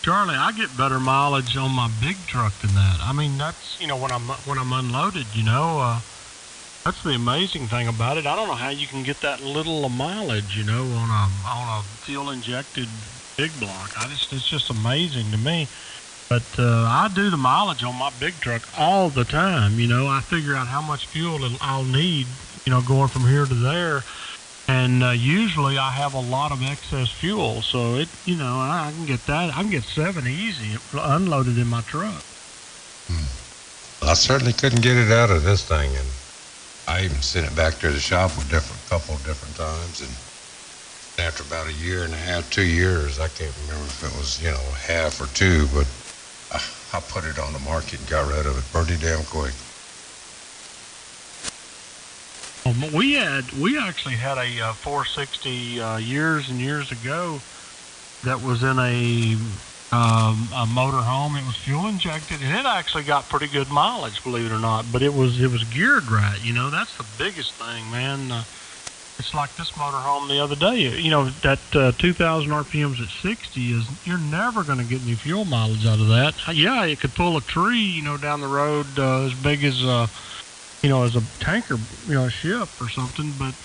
Charlie, I get better mileage on my big truck than that. I mean, that's, when I'm unloaded, that's the amazing thing about it. I don't know how you can get that little mileage, on a fuel injected big block. It's just amazing to me. But I do the mileage on my big truck all the time. I figure out how much fuel I'll need, going from here to there. And usually I have a lot of excess fuel, so I can get that. I can get 7 easy unloaded in my truck. Well, I certainly couldn't get it out of this thing, and I even sent it back to the shop a couple of different times. And after about a year and a half, 2 years, I can't remember if it was half or two, but I put it on the market and got rid of it pretty damn quick. We actually had a 460 years and years ago that was in a motor home. It was fuel injected, and it actually got pretty good mileage, believe it or not. But it was geared right. That's the biggest thing, man. It's like this motor home the other day. That 2,000 RPMs at 60 you're never going to get any fuel mileage out of that. Yeah, it could pull a tree, down the road as big as as a tanker, a ship or something, but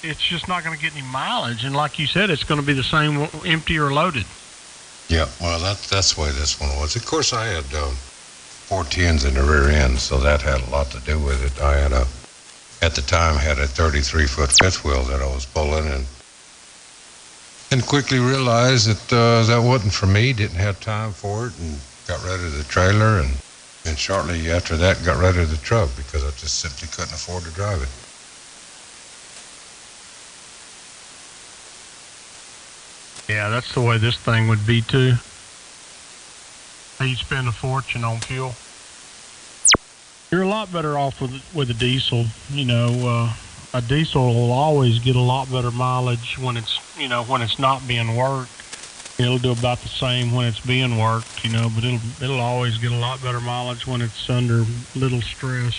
it's just not going to get any mileage. And like you said, it's going to be the same empty or loaded. Yeah, well, that's the way this one was. Of course, I had 410s in the rear end, so that had a lot to do with it. I had at the time, had a 33-foot fifth wheel that I was pulling, and quickly realized that that wasn't for me. Didn't have time for it, and got rid of the trailer, and shortly after that got rid of the truck because I just simply couldn't afford to drive it. Yeah, that's the way this thing would be too. You spend a fortune on fuel. You're a lot better off with a diesel. A diesel will always get a lot better mileage when it's not being worked. It'll do about the same when it's being worked, but it'll always get a lot better mileage when it's under little stress,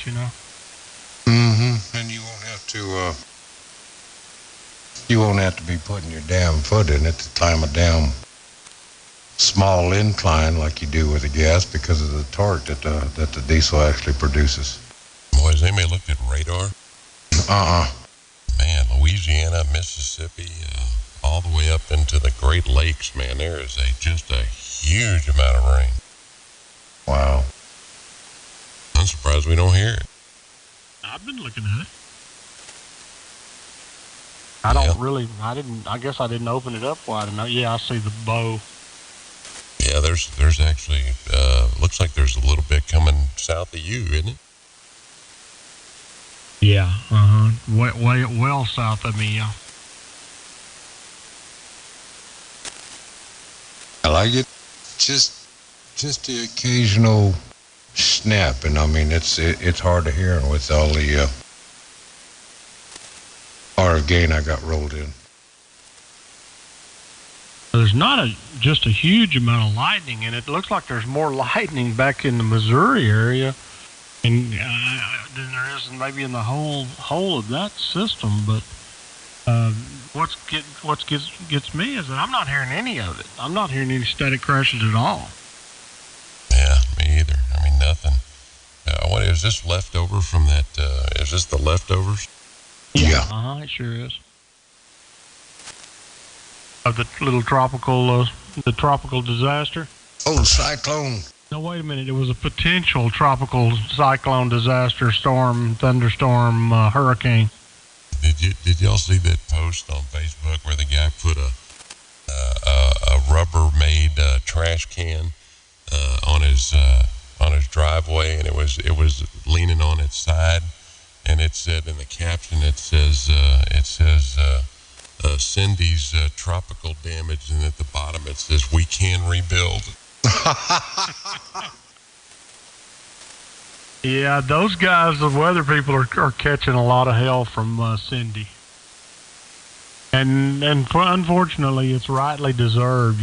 Mm-hmm. And you won't have to be putting your damn foot in it to climb a damn small incline like you do with the gas because of the torque that the diesel actually produces. Boys, anybody looked at radar? Man, Louisiana, Mississippi, all the way up into the Great Lakes, man, there is just a huge amount of rain. Wow. I'm surprised we don't hear it. I've been looking at it. I guess I didn't open it up wide enough. Yeah, I see the bow. Yeah, there's actually, looks like there's a little bit coming south of you, isn't it? Yeah, well south of me, yeah. I like it. Just the occasional snap, and I mean it's hard to hear with all the RF gain I got rolled in. There's not just a huge amount of lightning in it. It looks like there's more lightning back in the Missouri area, and than there is maybe in the whole of that system. But what gets me is that I'm not hearing any of it. I'm not hearing any static crashes at all. Yeah, me either. I mean, nothing. What is this leftover from that? Is this the leftovers? Yeah. It sure is. Of the little tropical disaster. Oh, cyclone. No, wait a minute. It was a potential tropical cyclone disaster, thunderstorm, hurricane. Did y'all see that post on Facebook where the guy put a Rubber-made trash can on his driveway, and it was leaning on its side, and it said in the caption, it says Cindy's tropical damage, and at the bottom it says, "We can rebuild." Yeah, those guys, the weather people, are catching a lot of hell from Cindy. And unfortunately, it's rightly deserved,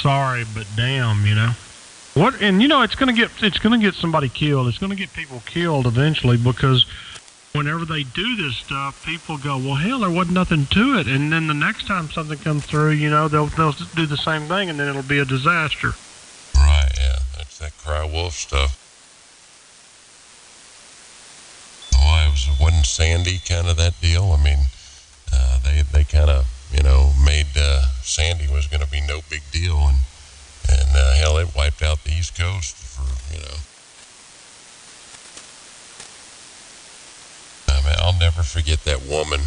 sorry, but damn, What? And it's gonna get somebody killed. It's gonna get people killed eventually because whenever they do this stuff, people go, well, hell, there wasn't nothing to it. And then the next time something comes through, you know, they'll do the same thing, and then it'll be a disaster. Right, yeah. That's that cry wolf stuff. Well, wasn't Sandy kind of that deal? I mean, they kind of, you know, made Sandy was going to be no big deal, and hell, it wiped out the East Coast for, you know. I mean, I'll never forget that woman.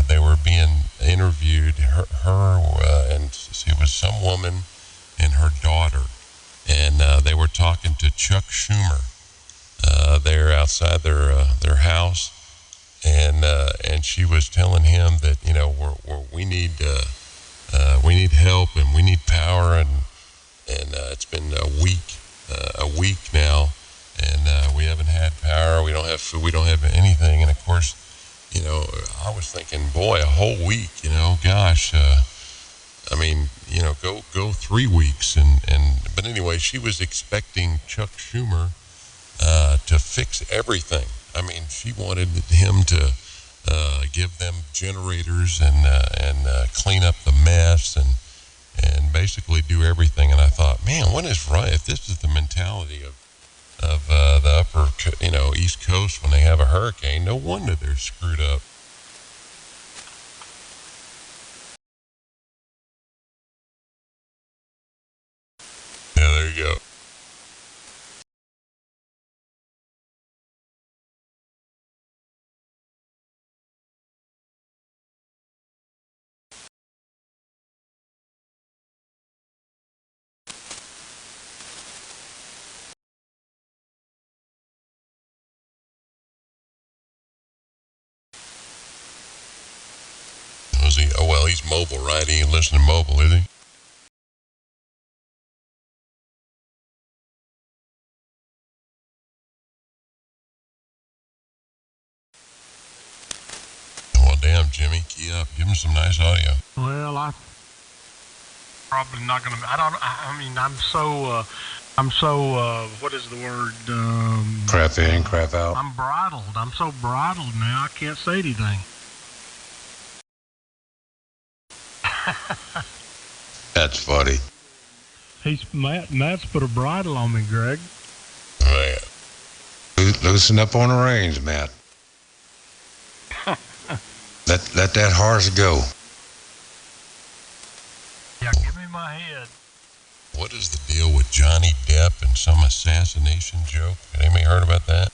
They were being interviewed, and she was some woman and her daughter, and they were talking to Chuck Schumer. There outside their house, and she was telling him that, you know, we need help, and we need power, and it's been a week now, and we haven't had power, we don't have food, we don't have anything. And of course, you know, I was thinking, boy, a whole week, you know, gosh, I mean, you know, go 3 weeks, but anyway, she was expecting Chuck Schumer to fix everything. I mean, she wanted him to give them generators and clean up the mess and basically do everything. And I thought, man, what is right? If this is the mentality of the upper, you know, East Coast when they have a hurricane, no wonder they're screwed up. Yeah, there you go. Was he? Oh, well, he's mobile, right? He ain't listening mobile, is he? Well, damn, Jimmy, key up. Give him some nice audio. Well, I'm probably not going to. I mean, I'm so, what is the word? Crap in, crap out. I'm bridled. I'm so bridled now, I can't say anything. That's funny. Matt's put a bridle on me, Greg. Oh, yeah. Loosen up on the reins, Matt. let that horse go. Yeah, give me my head. What is the deal with Johnny Depp and some assassination joke? Had anybody heard about that?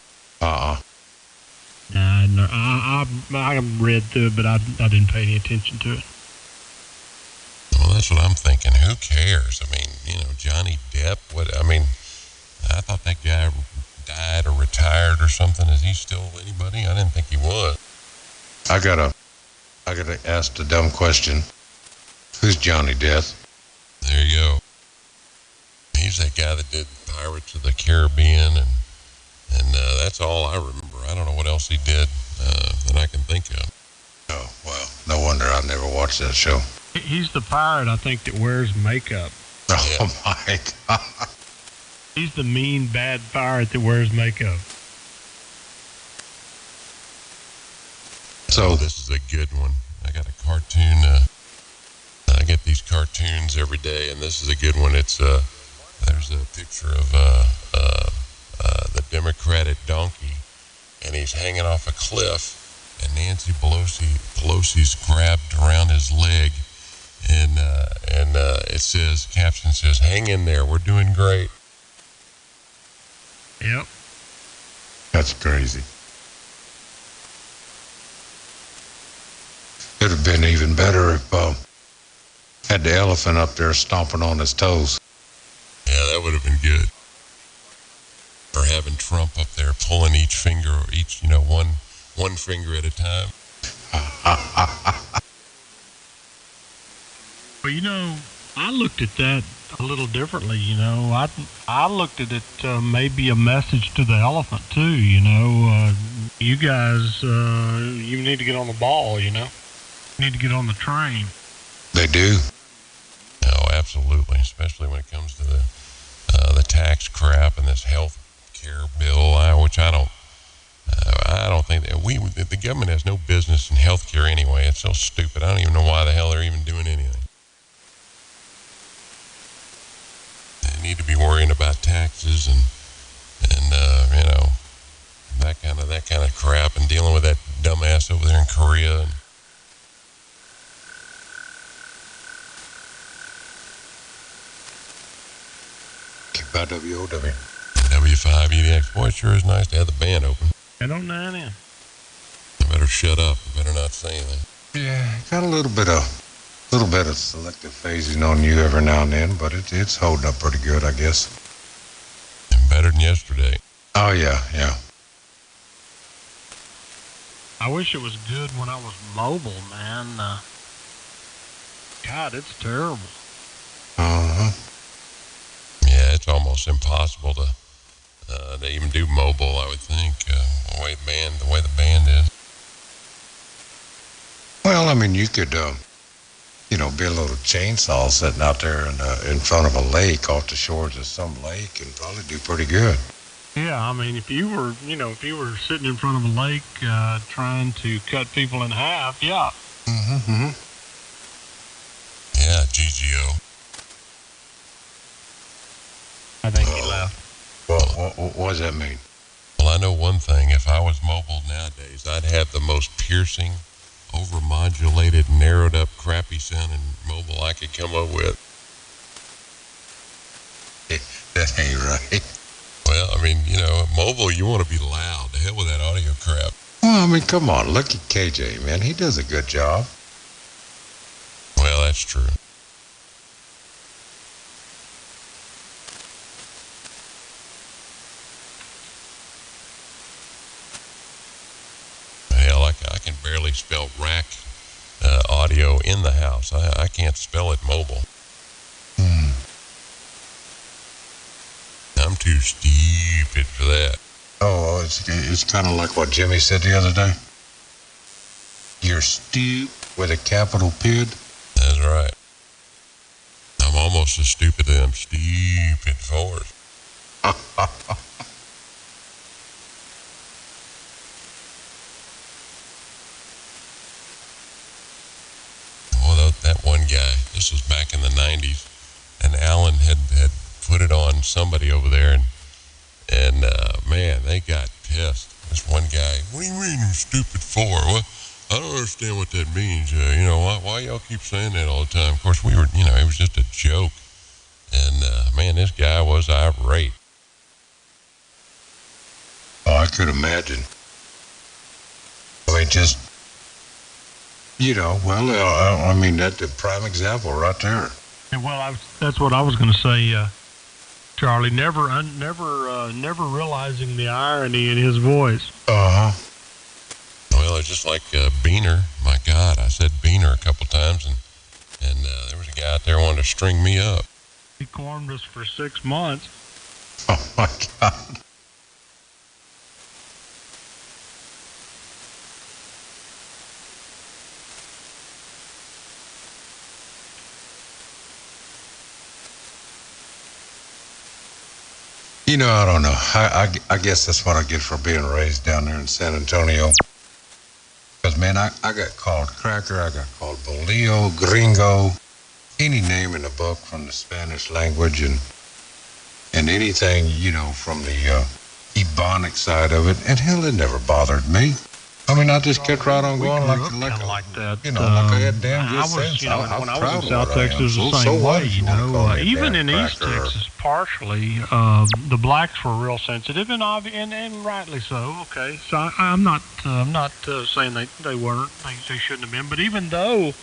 No, I read through it, but I didn't pay any attention to it. Well, that's what I'm thinking. Who cares? I mean, you know, Johnny Depp, I mean, I thought that guy died or retired or something. Is he still anybody? I didn't think he was. I gotta ask the dumb question. Who's Johnny Depp? There you go. He's that guy that did Pirates of the Caribbean, and that's all I remember. I don't know what else he did that I can think of. Oh, well, no wonder I never watched that show. He's the pirate, I think, that wears makeup. Oh, Yeah. my God. He's the mean, bad pirate that wears makeup. So, this is a good one. I got a cartoon. I get these cartoons every day, and this is a good one. It's there's a picture of the Democratic donkey, and he's hanging off a cliff, and Nancy Pelosi's grabbed around his leg, and it says, caption says, "Hang in there, we're doing great." Yep. that's crazy. It'd have been even better if had the elephant up there stomping on his toes. Yeah, that would have been good. Or having Trump up there pulling each finger, or each, you know, one finger at a time. Well, you know, I looked at that a little differently, you know. I looked at it maybe a message to the elephant, too, you know. You guys, you need to get on the ball, you know. You need to get on the train. They do. Oh, absolutely, especially when it comes to the tax crap and this health care bill, which I I don't think that the government has no business in healthcare anyway. It's so stupid. I don't even know why the hell they're even doing anything. They need to be worrying about taxes and that kind of crap, and dealing with that dumbass over there in Korea. And By WOW. W5MIX. Boy, it sure is nice to have the band open. I don't know any. You better shut up. You better not say anything. Yeah, got a little bit of selective phasing on you every now and then, but it's holding up pretty good, I guess. And better than yesterday. Oh yeah. I wish it was good when I was mobile, man. God, it's terrible. Yeah, it's almost impossible to even do mobile, I would think, the way the band is. Well, I mean, you could, be a little chainsaw sitting out there in front of a lake off the shores of some lake and probably do pretty good. Yeah, I mean, if you were sitting in front of a lake trying to cut people in half, yeah. Mm-hmm. Yeah, GGO. I think he left. Well, what does that mean? Well, I know one thing. If I was mobile nowadays, I'd have the most piercing, overmodulated, narrowed up, crappy sounding mobile I could come up with. That ain't right. Well, I mean, mobile, you want to be loud. The hell with that audio crap. Well, I mean, come on. Look at KJ, man. He does a good job. Well, that's true. Hell, I can barely spell rack audio in the house. I can't spell it mobile. I'm too stupid for that. Oh, it's kind of like what Jimmy said the other day. You're stupid with a capital P. That's right. I'm almost as stupid as I'm stupid for it. Well, that one guy, this was back in the 90s, and Alan had put it on somebody over there, and man, they got pissed. This one guy, what do you mean you're stupid for? What? I don't understand what that means. Why y'all keep saying that all the time? Of course, we were, it was just a joke. And, man, this guy was irate. Oh, I could imagine. I mean, just, I mean, that's the prime example right there. And well, that's what I was going to say, Charlie. Never realizing the irony in his voice. Uh-huh. Well, it's just like Beaner. My God, I said Beaner a couple times, and there was a guy out there wanting to string me up. He corned us for 6 months. Oh, my God. I don't know. I guess that's what I get for being raised down there in San Antonio. Because, man, I got called cracker, I got called bolillo, gringo, any name in the book from the Spanish language, and anything, from the Ebonic side of it. And hell, it never bothered me. I mean, I just kept right on going like that. Like I had damn good sense. When I was in South Texas, the same way. Even in East Texas, partially, the blacks were real sensitive, and rightly so. Okay, so I'm not saying they weren't. They shouldn't have been. But even though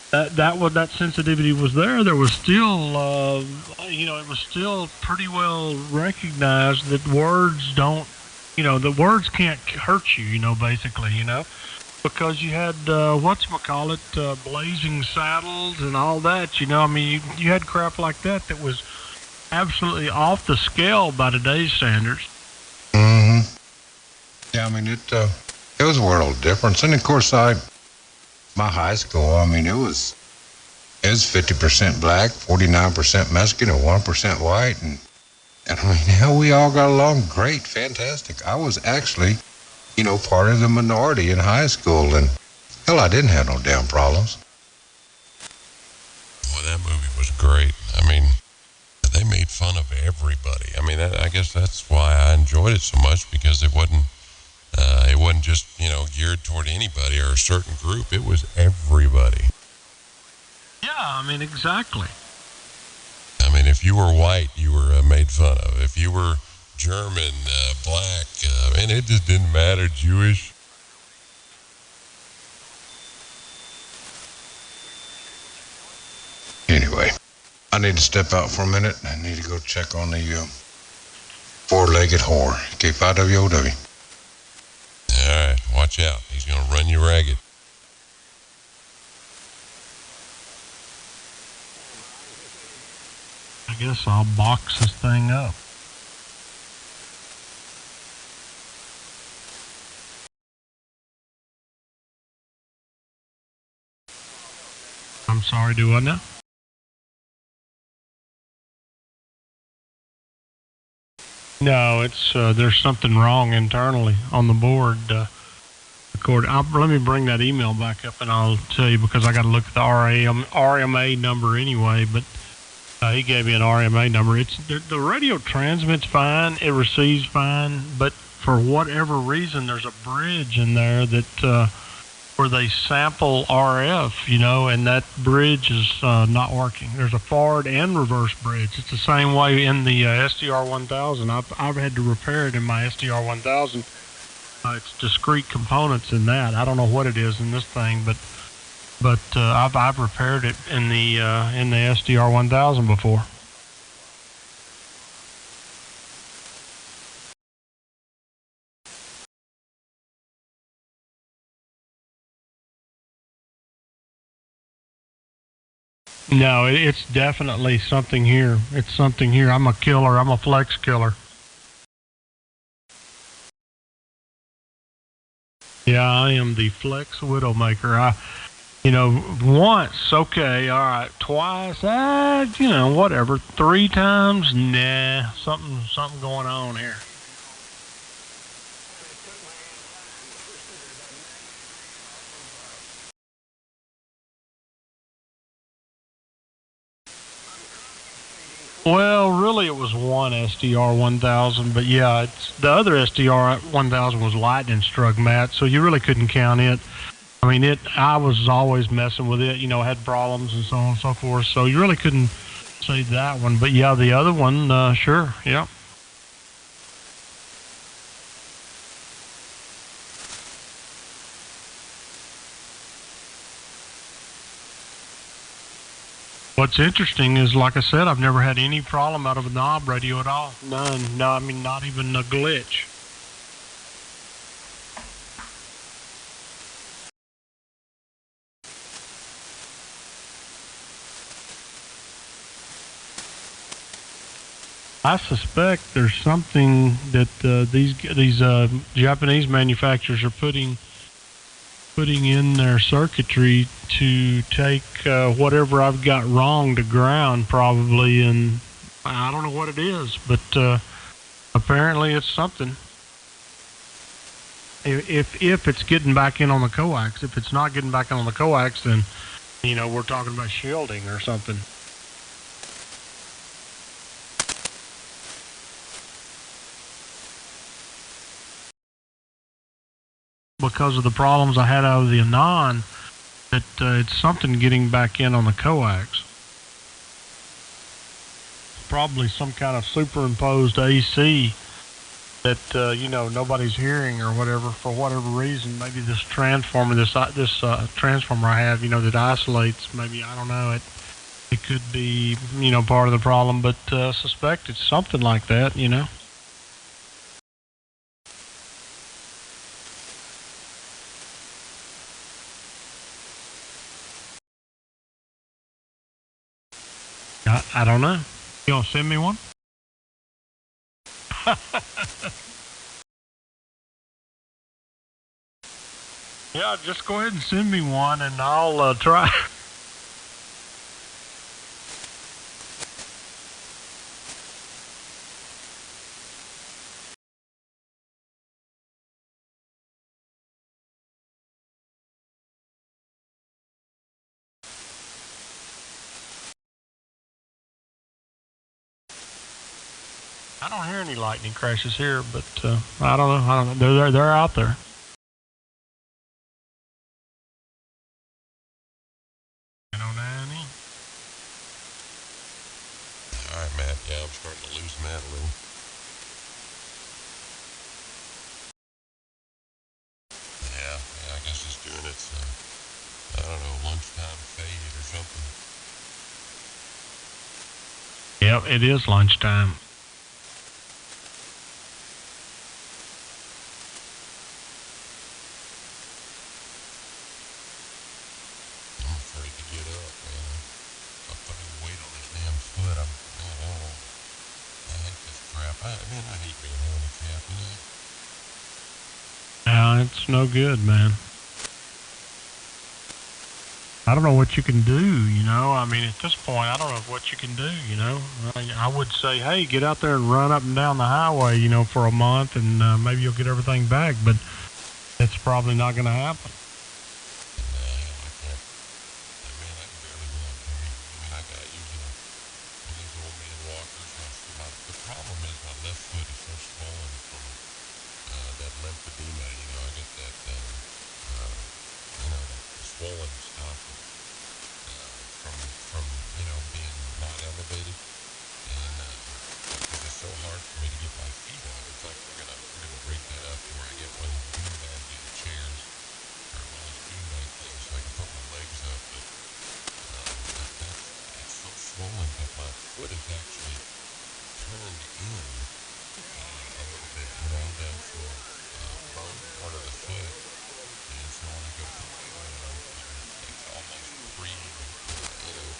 that sensitivity was there was still, it was still pretty well recognized that words don't. The words can't hurt you, basically, because you had, blazing saddles and all that, I mean, you had crap like that was absolutely off the scale by today's standards. Mm-hmm. Yeah, I mean, it was a world difference. And, of course, my high school, I mean, it was 50% black, 49% Mexican, and 1% white, and I mean, hell, we all got along great, fantastic. I was actually part of the minority in high school, and hell, I didn't have no damn problems. Well, that movie was great. I mean, they made fun of everybody. I mean, I guess that's why I enjoyed it so much, because it wasn't just, geared toward anybody or a certain group. It was everybody. Yeah, I mean, exactly. I mean, if you were white, you were made fun of. If you were German, black, and it just didn't matter, Jewish. Anyway, I need to step out for a minute. I need to go check on the four-legged whore. KFIWOW. All right, watch out. He's going to run you ragged. I guess I'll box this thing up. I'm sorry, do what now? No, it's there's something wrong internally on the board. Let me bring that email back up, and I'll tell you, because I got to look at the RMA number anyway. But he gave me an RMA number. It's the radio transmits fine, it receives fine, but for whatever reason, there's a bridge in there that where they sample RF, and that bridge is not working. There's a forward and reverse bridge. It's the same way in the SDR 1000. I've had to repair it in my SDR 1000. It's discrete components in that. I don't know what it is in this thing, but I've repaired it in the SDR 1000 before. No, it's definitely something here. It's something here. I'm a killer. I'm a flex killer. Yeah, I am the flex widowmaker. Once, okay, all right, twice, whatever. 3 times, nah, something going on here. Well, really, it was one SDR 1000, but yeah, the other SDR 1000 was lightning struck, Matt, so you really couldn't count it. I mean, I was always messing with it, had problems and so on and so forth, so you really couldn't say that one. But yeah, the other one, sure, yeah. What's interesting is, like I said, I've never had any problem out of a knob radio at all. None. No, I mean, not even a glitch. I suspect there's something that these Japanese manufacturers are putting in their circuitry to take whatever I've got wrong to ground, probably, and I don't know what it is, but apparently it's something. If it's getting back in on the coax, if it's not getting back in on the coax, then we're talking about shielding or something. Because of the problems I had out of the Anon, that it's something getting back in on the coax. Probably some kind of superimposed AC that nobody's hearing or whatever, for whatever reason. Maybe this transformer, this transformer I have, that isolates. Maybe, I don't know. It could be part of the problem, but suspect it's something like that. I don't know. You gonna send me one? Yeah, just go ahead and send me one, and I'll try. I don't hear any lightning crashes here, but I don't know. I don't know. They're out there. You know, Nanny. All right, Matt. Yeah, I'm starting to lose Matt a little. Yeah, I guess it's doing its, I don't know, lunchtime fade or something. Yep, it is lunchtime. I'm afraid to get up, man. I put any weight on this damn foot. I hate this crap. I hate being handicapped, you know. Yeah, it's no good, man. I don't know what you can do, you know. I mean, at this point, I don't know what you can do, you know. I would say, hey, get out there and run up and down the highway, you know, for a month, and maybe you'll get everything back. But it's probably not going to happen. I can't. Man, I can barely walk, Jimmy. I got using one of these old man walkers. The problem is my left foot is so swollen from that lymphedema. You know, I get that, that swollen stuff from being not elevated, and it's just so hard for me to get my feet up. It's like we're gonna break that up where I get one of these beanbag chairs or one of those beanbag things so I can put my legs up. But it's so swollen that my foot is actually turned in a little bit, down to the bone part of the foot. And so when I go to put weight on it, it's almost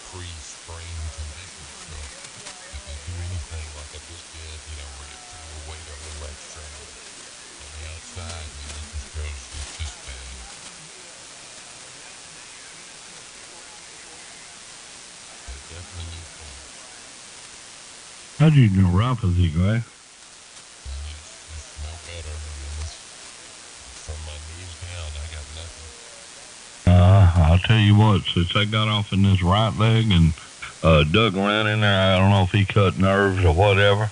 pre-sprain condition. So if I do anything like I just did, where you put your weight a little extra on the outside, man, it's just bad. It definitely needs to. How'd you neuropathy, Greg? It's no better. From my knees down, I got nothing. I'll tell you what, since I got off in this right leg and dug around in there, I don't know if he cut nerves or whatever,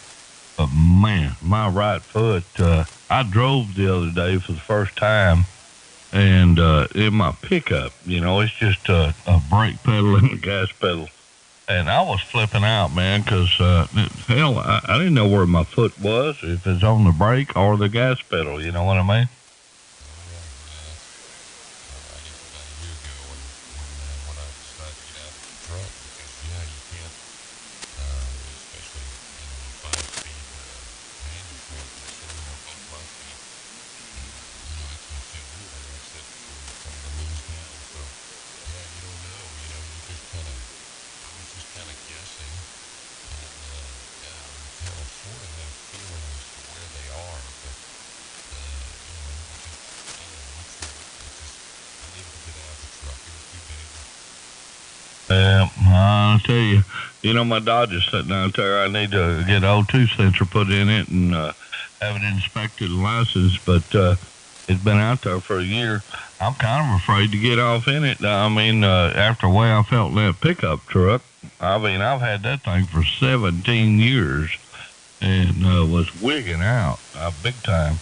but man, my right foot, I drove the other day for the first time, and in my pickup, it's just a brake pedal and a gas pedal. And I was flipping out, man, because, hell, I didn't know where my foot was, if it's on the brake or the gas pedal, you know what I mean? Yeah, I'll tell you, my Dodge's sitting out there. I need to get an O2 sensor put in it and have it inspected and licensed, but it's been out there for a year. I'm kind of afraid to get off in it. I mean, after the way I felt in that pickup truck, I mean, I've had that thing for 17 years and was wigging out big time.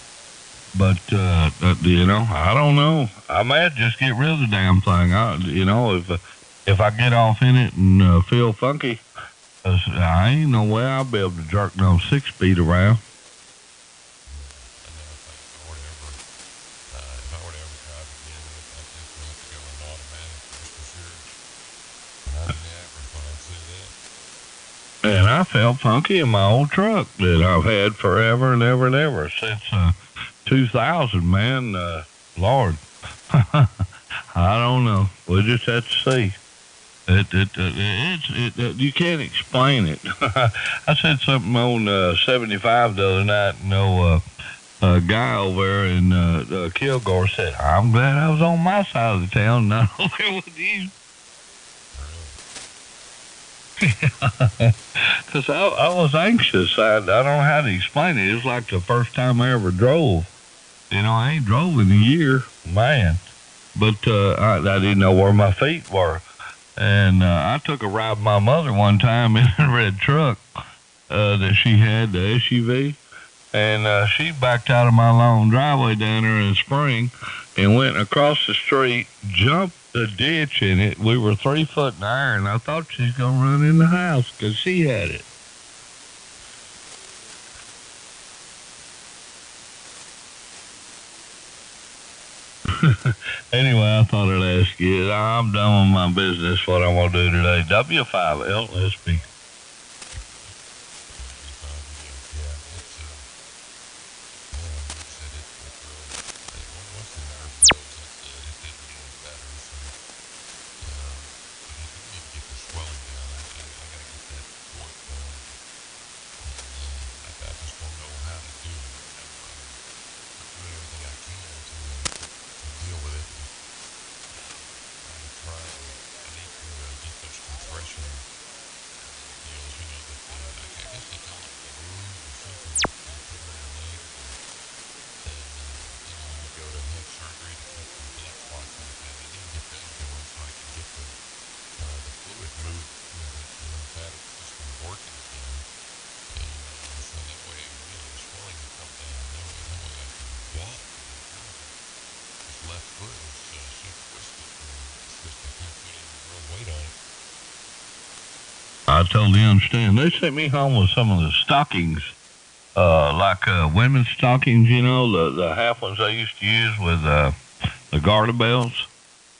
But, I don't know. I might just get rid of the damn thing. If I get off in it and feel funky, I ain't no way I'll be able to jerk no 6-speed around. And I felt funky in my old truck that I've had forever and ever and ever since 2000, man. Lord, I don't know. We'll just have to see. You can't explain it. I said something on 75 the other night. A guy over there in Kilgore said, "I'm glad I was on my side of the town, not over there with you." Because I was anxious. I don't know how to explain it. It was like the first time I ever drove. I ain't drove in a year, man. But I didn't know where my feet were. And I took a ride with my mother one time in a red truck. that she had, the SUV, and she backed out of my long driveway down there in spring and went across the street, jumped the ditch in it. We were 3 foot in the air, and I thought she was going to run in the house because she had it. Anyway, I thought I'd ask you. I'm done with my business. What I'm going to do today. W5LSB. I totally understand. They sent me home with some of the stockings, like women's stockings, you know, the half ones I used to use with the garter belts.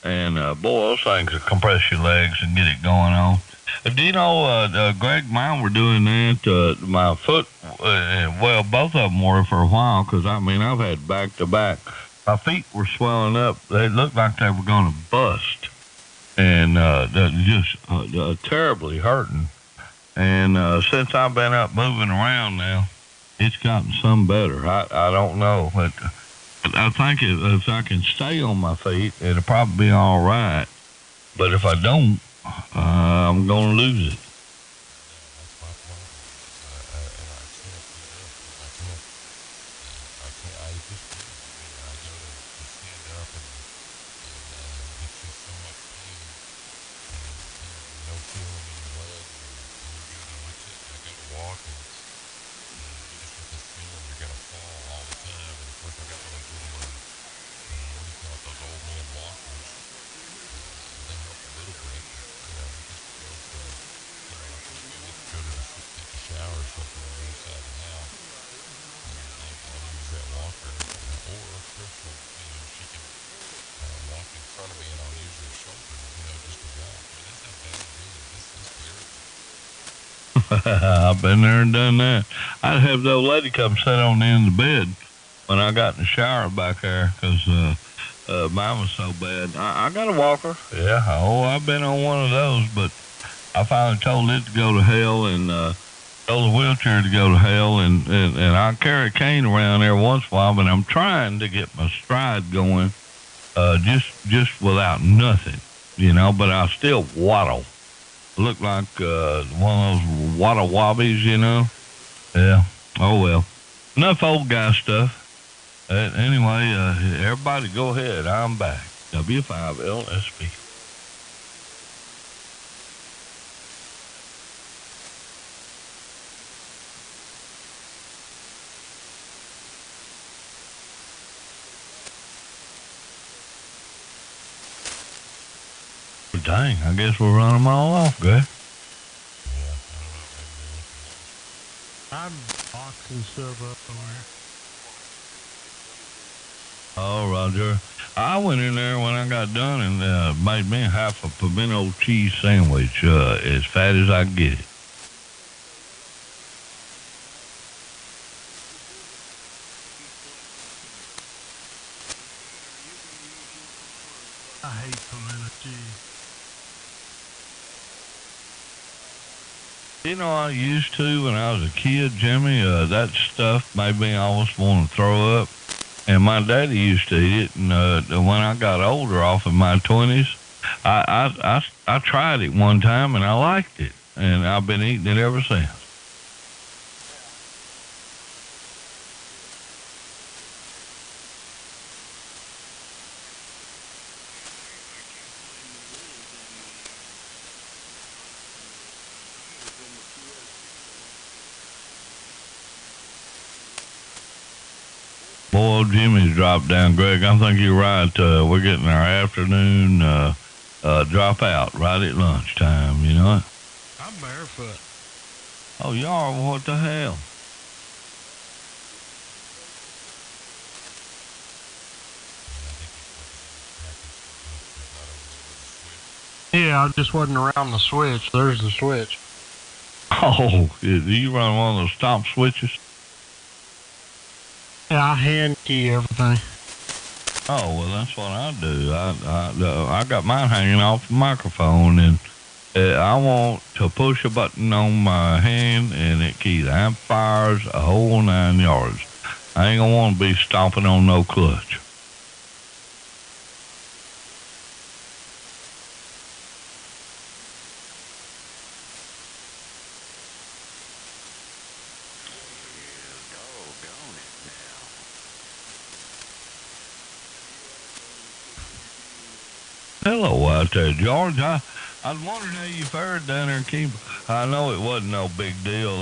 And boy, those things will compress your legs and get it going on. Do you know, Greg, mine were doing that. My foot, well, both of them were for a while because, I mean, I've had back-to-back. My feet were swelling up. They looked like they were going to bust. And just terribly hurting. And since I've been up moving around now, it's gotten some better. I don't know, but I think if I can stay on my feet, it'll probably be all right. But if I don't, I'm going to lose it. I've been there and done that. I'd have the old lady come sit on the end of the bed when I got in the shower back there because mine was so bad. I got a walker. Yeah, I've been on one of those, but I finally told it to go to hell and told the wheelchair to go to hell. And I carry a cane around there once in a while, but I'm trying to get my stride going just without nothing, you know, but I still waddle. Look like one of those waddle wobbies, you know? Yeah. Oh, well. Enough old guy stuff. Anyway, everybody go ahead. I'm back. W5LSB. Dang, I guess we'll run them all off, good. I'm boxing stuff up somewhere. Oh, Roger. I went in there when I got done and made me half a pimento cheese sandwich, as fat as I can get it. I hate pimento cheese. You know, I used to when I was a kid, Jimmy, that stuff made me almost want to throw up. And my daddy used to eat it. And when I got older, off in my 20s, I tried it one time and I liked it. And I've been eating it ever since. old Jimmy's dropped down, Greg. I think you're right. We're getting our afternoon drop out right at lunchtime, you know? I'm barefoot. Oh, you are? What the hell? Yeah, I just wasn't around the switch. There's the switch. Oh, do you run one of those stop switches? Yeah, I hand key everything. Oh, well, that's what I do. I got mine hanging off the microphone, and I want to push a button on my hand, and it keys amplifiers a whole 9 yards. I ain't gonna want to be stomping on no clutch. Hello out there, George. I was wondering how you fared down there in Cuba. I know it wasn't no big deal.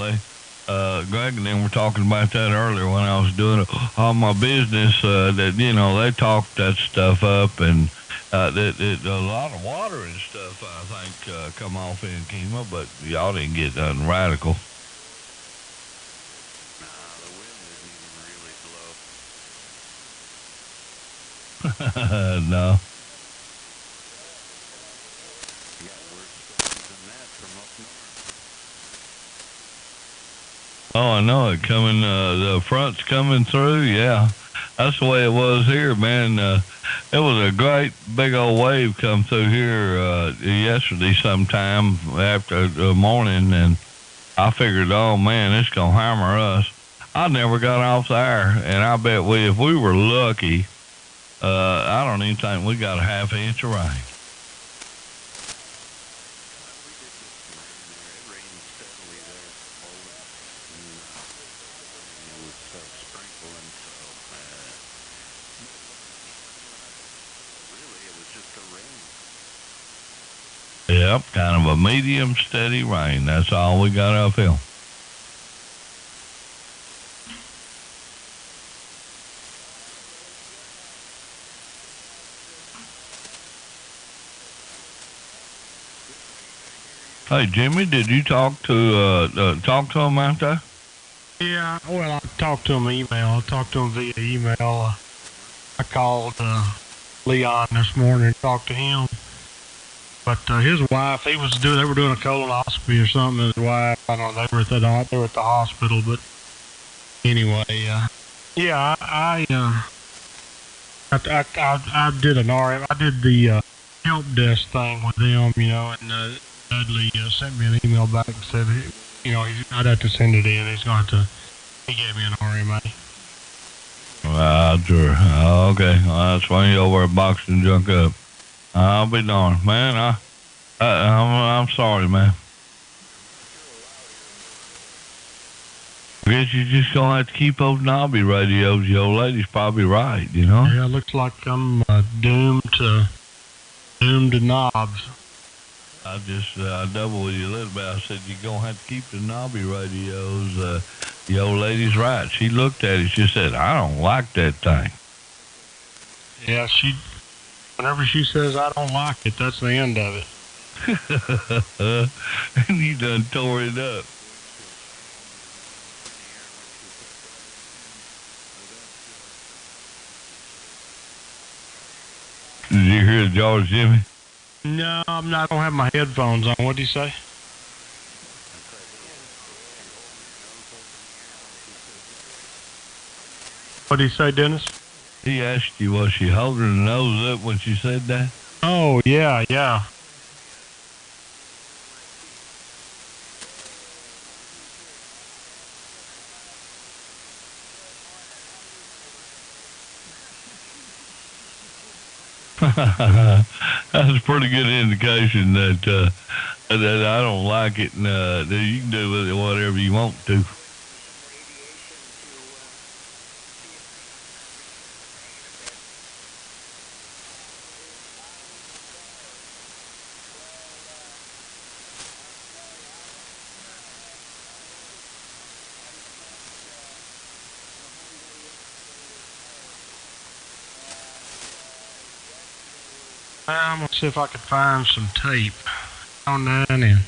Greg and them were talking about that earlier when I was doing all my business. That they talked that stuff up, and that a lot of water and stuff. I think come off in Kima, but y'all didn't get nothing radical. No. Oh, I know it coming. The front's coming through. Yeah, that's the way it was here, man. It was a great big old wave come through here yesterday sometime after the morning, and I figured, oh man, it's gonna hammer us. I never got off the air, and I bet if we were lucky, I don't even think we got a half inch of rain. Yep, kind of a medium steady rain. That's all we got uphill. Hey Jimmy, did you talk to him out there? Yeah, well, I talked to him email. I talked to him via email. I called Leon this morning, talked to him. But his wife, they were doing a colonoscopy or something. His wife, I don't know, they were at the hospital. But anyway, yeah, I did an RM. I did the help desk thing with them, and Dudley sent me an email back and said, I'd have to send it in. He gave me an RMA. Roger. Okay, well, that's why you over at boxing junk up. I'll be darned, man. I'm sorry, man. I guess you just gonna have to keep those knobby radios. The old lady's probably right, Yeah, it looks like I'm doomed to knobs. I doubled with you a little bit. I said you're gonna have to keep the knobby radios. The old lady's right. She looked at it. She said, "I don't like that thing." Yeah, whenever she says I don't like it, that's the end of it. And you done tore it up. Did you hear George, Jimmy? No, I don't have my headphones on. What'd he say? What'd he say, Dennis? He asked you, was she holding her nose up when she said that? Oh, yeah. That's a pretty good indication that I don't like it, and that you can do with it whatever you want to. I'm gonna see if I can find some tape on 9 and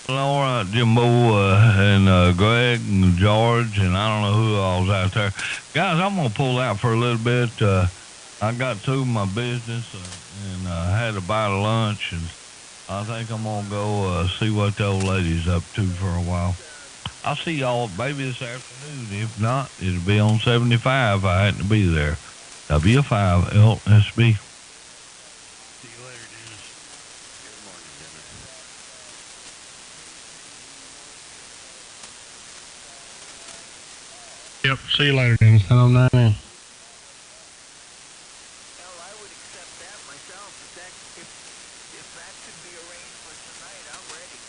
Well, all right, Jimbo and Greg and George, and I don't know who all's out there. Guys, I'm going to pull out for a little bit. I got to my business and had a bite of lunch, and I think I'm going to go see what the old lady's up to for a while. I'll see y'all maybe this afternoon. If not, it'll be on 75 if I happen to be there. W5LSB. yep, see you later, Dennis. On 9 and Hell, I would accept that myself. If that could be arranged for tonight, I'm ready.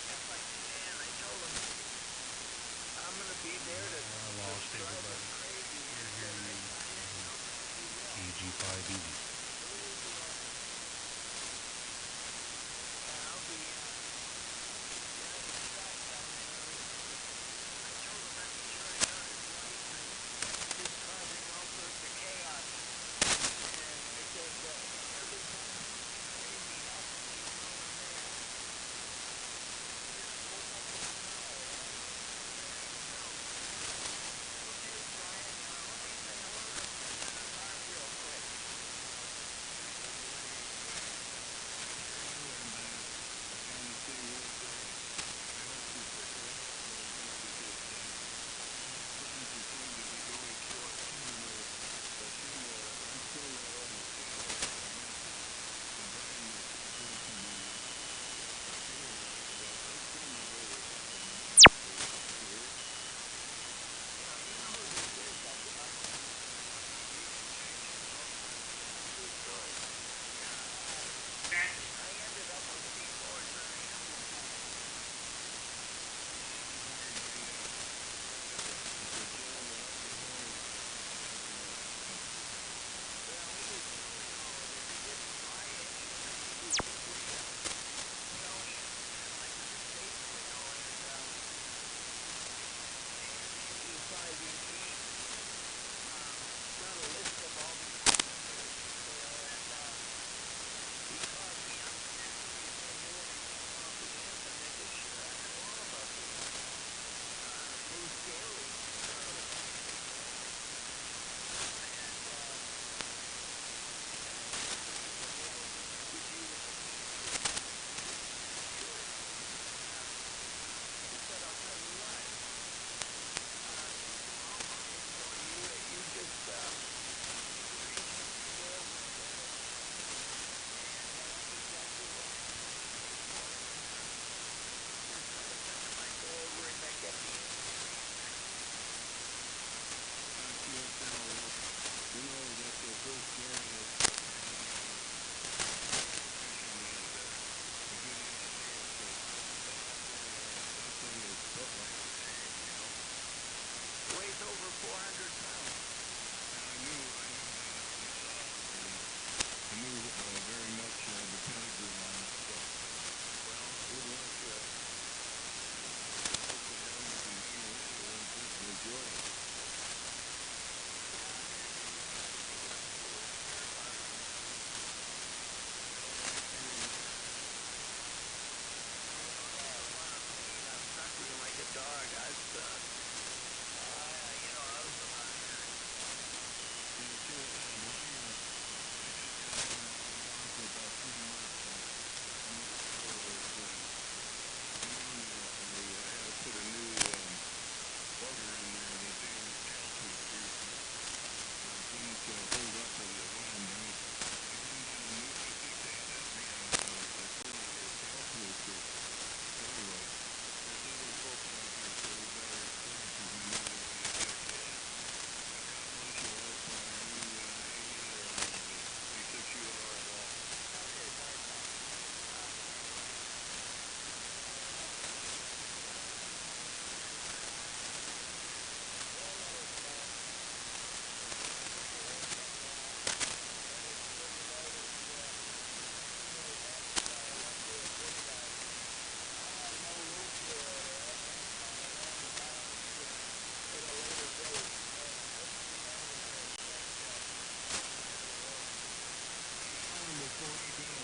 If I can, I told him I'm gonna be there to drive him crazy. I'll be driving shotgun there. I told him I'd be turning on his lights and just causing all sorts of chaos. And I said, every time something crazy happens, you know I'm there. Just woke up in an hour. Okay, Brian, let me say hello to Barb real quick. before you do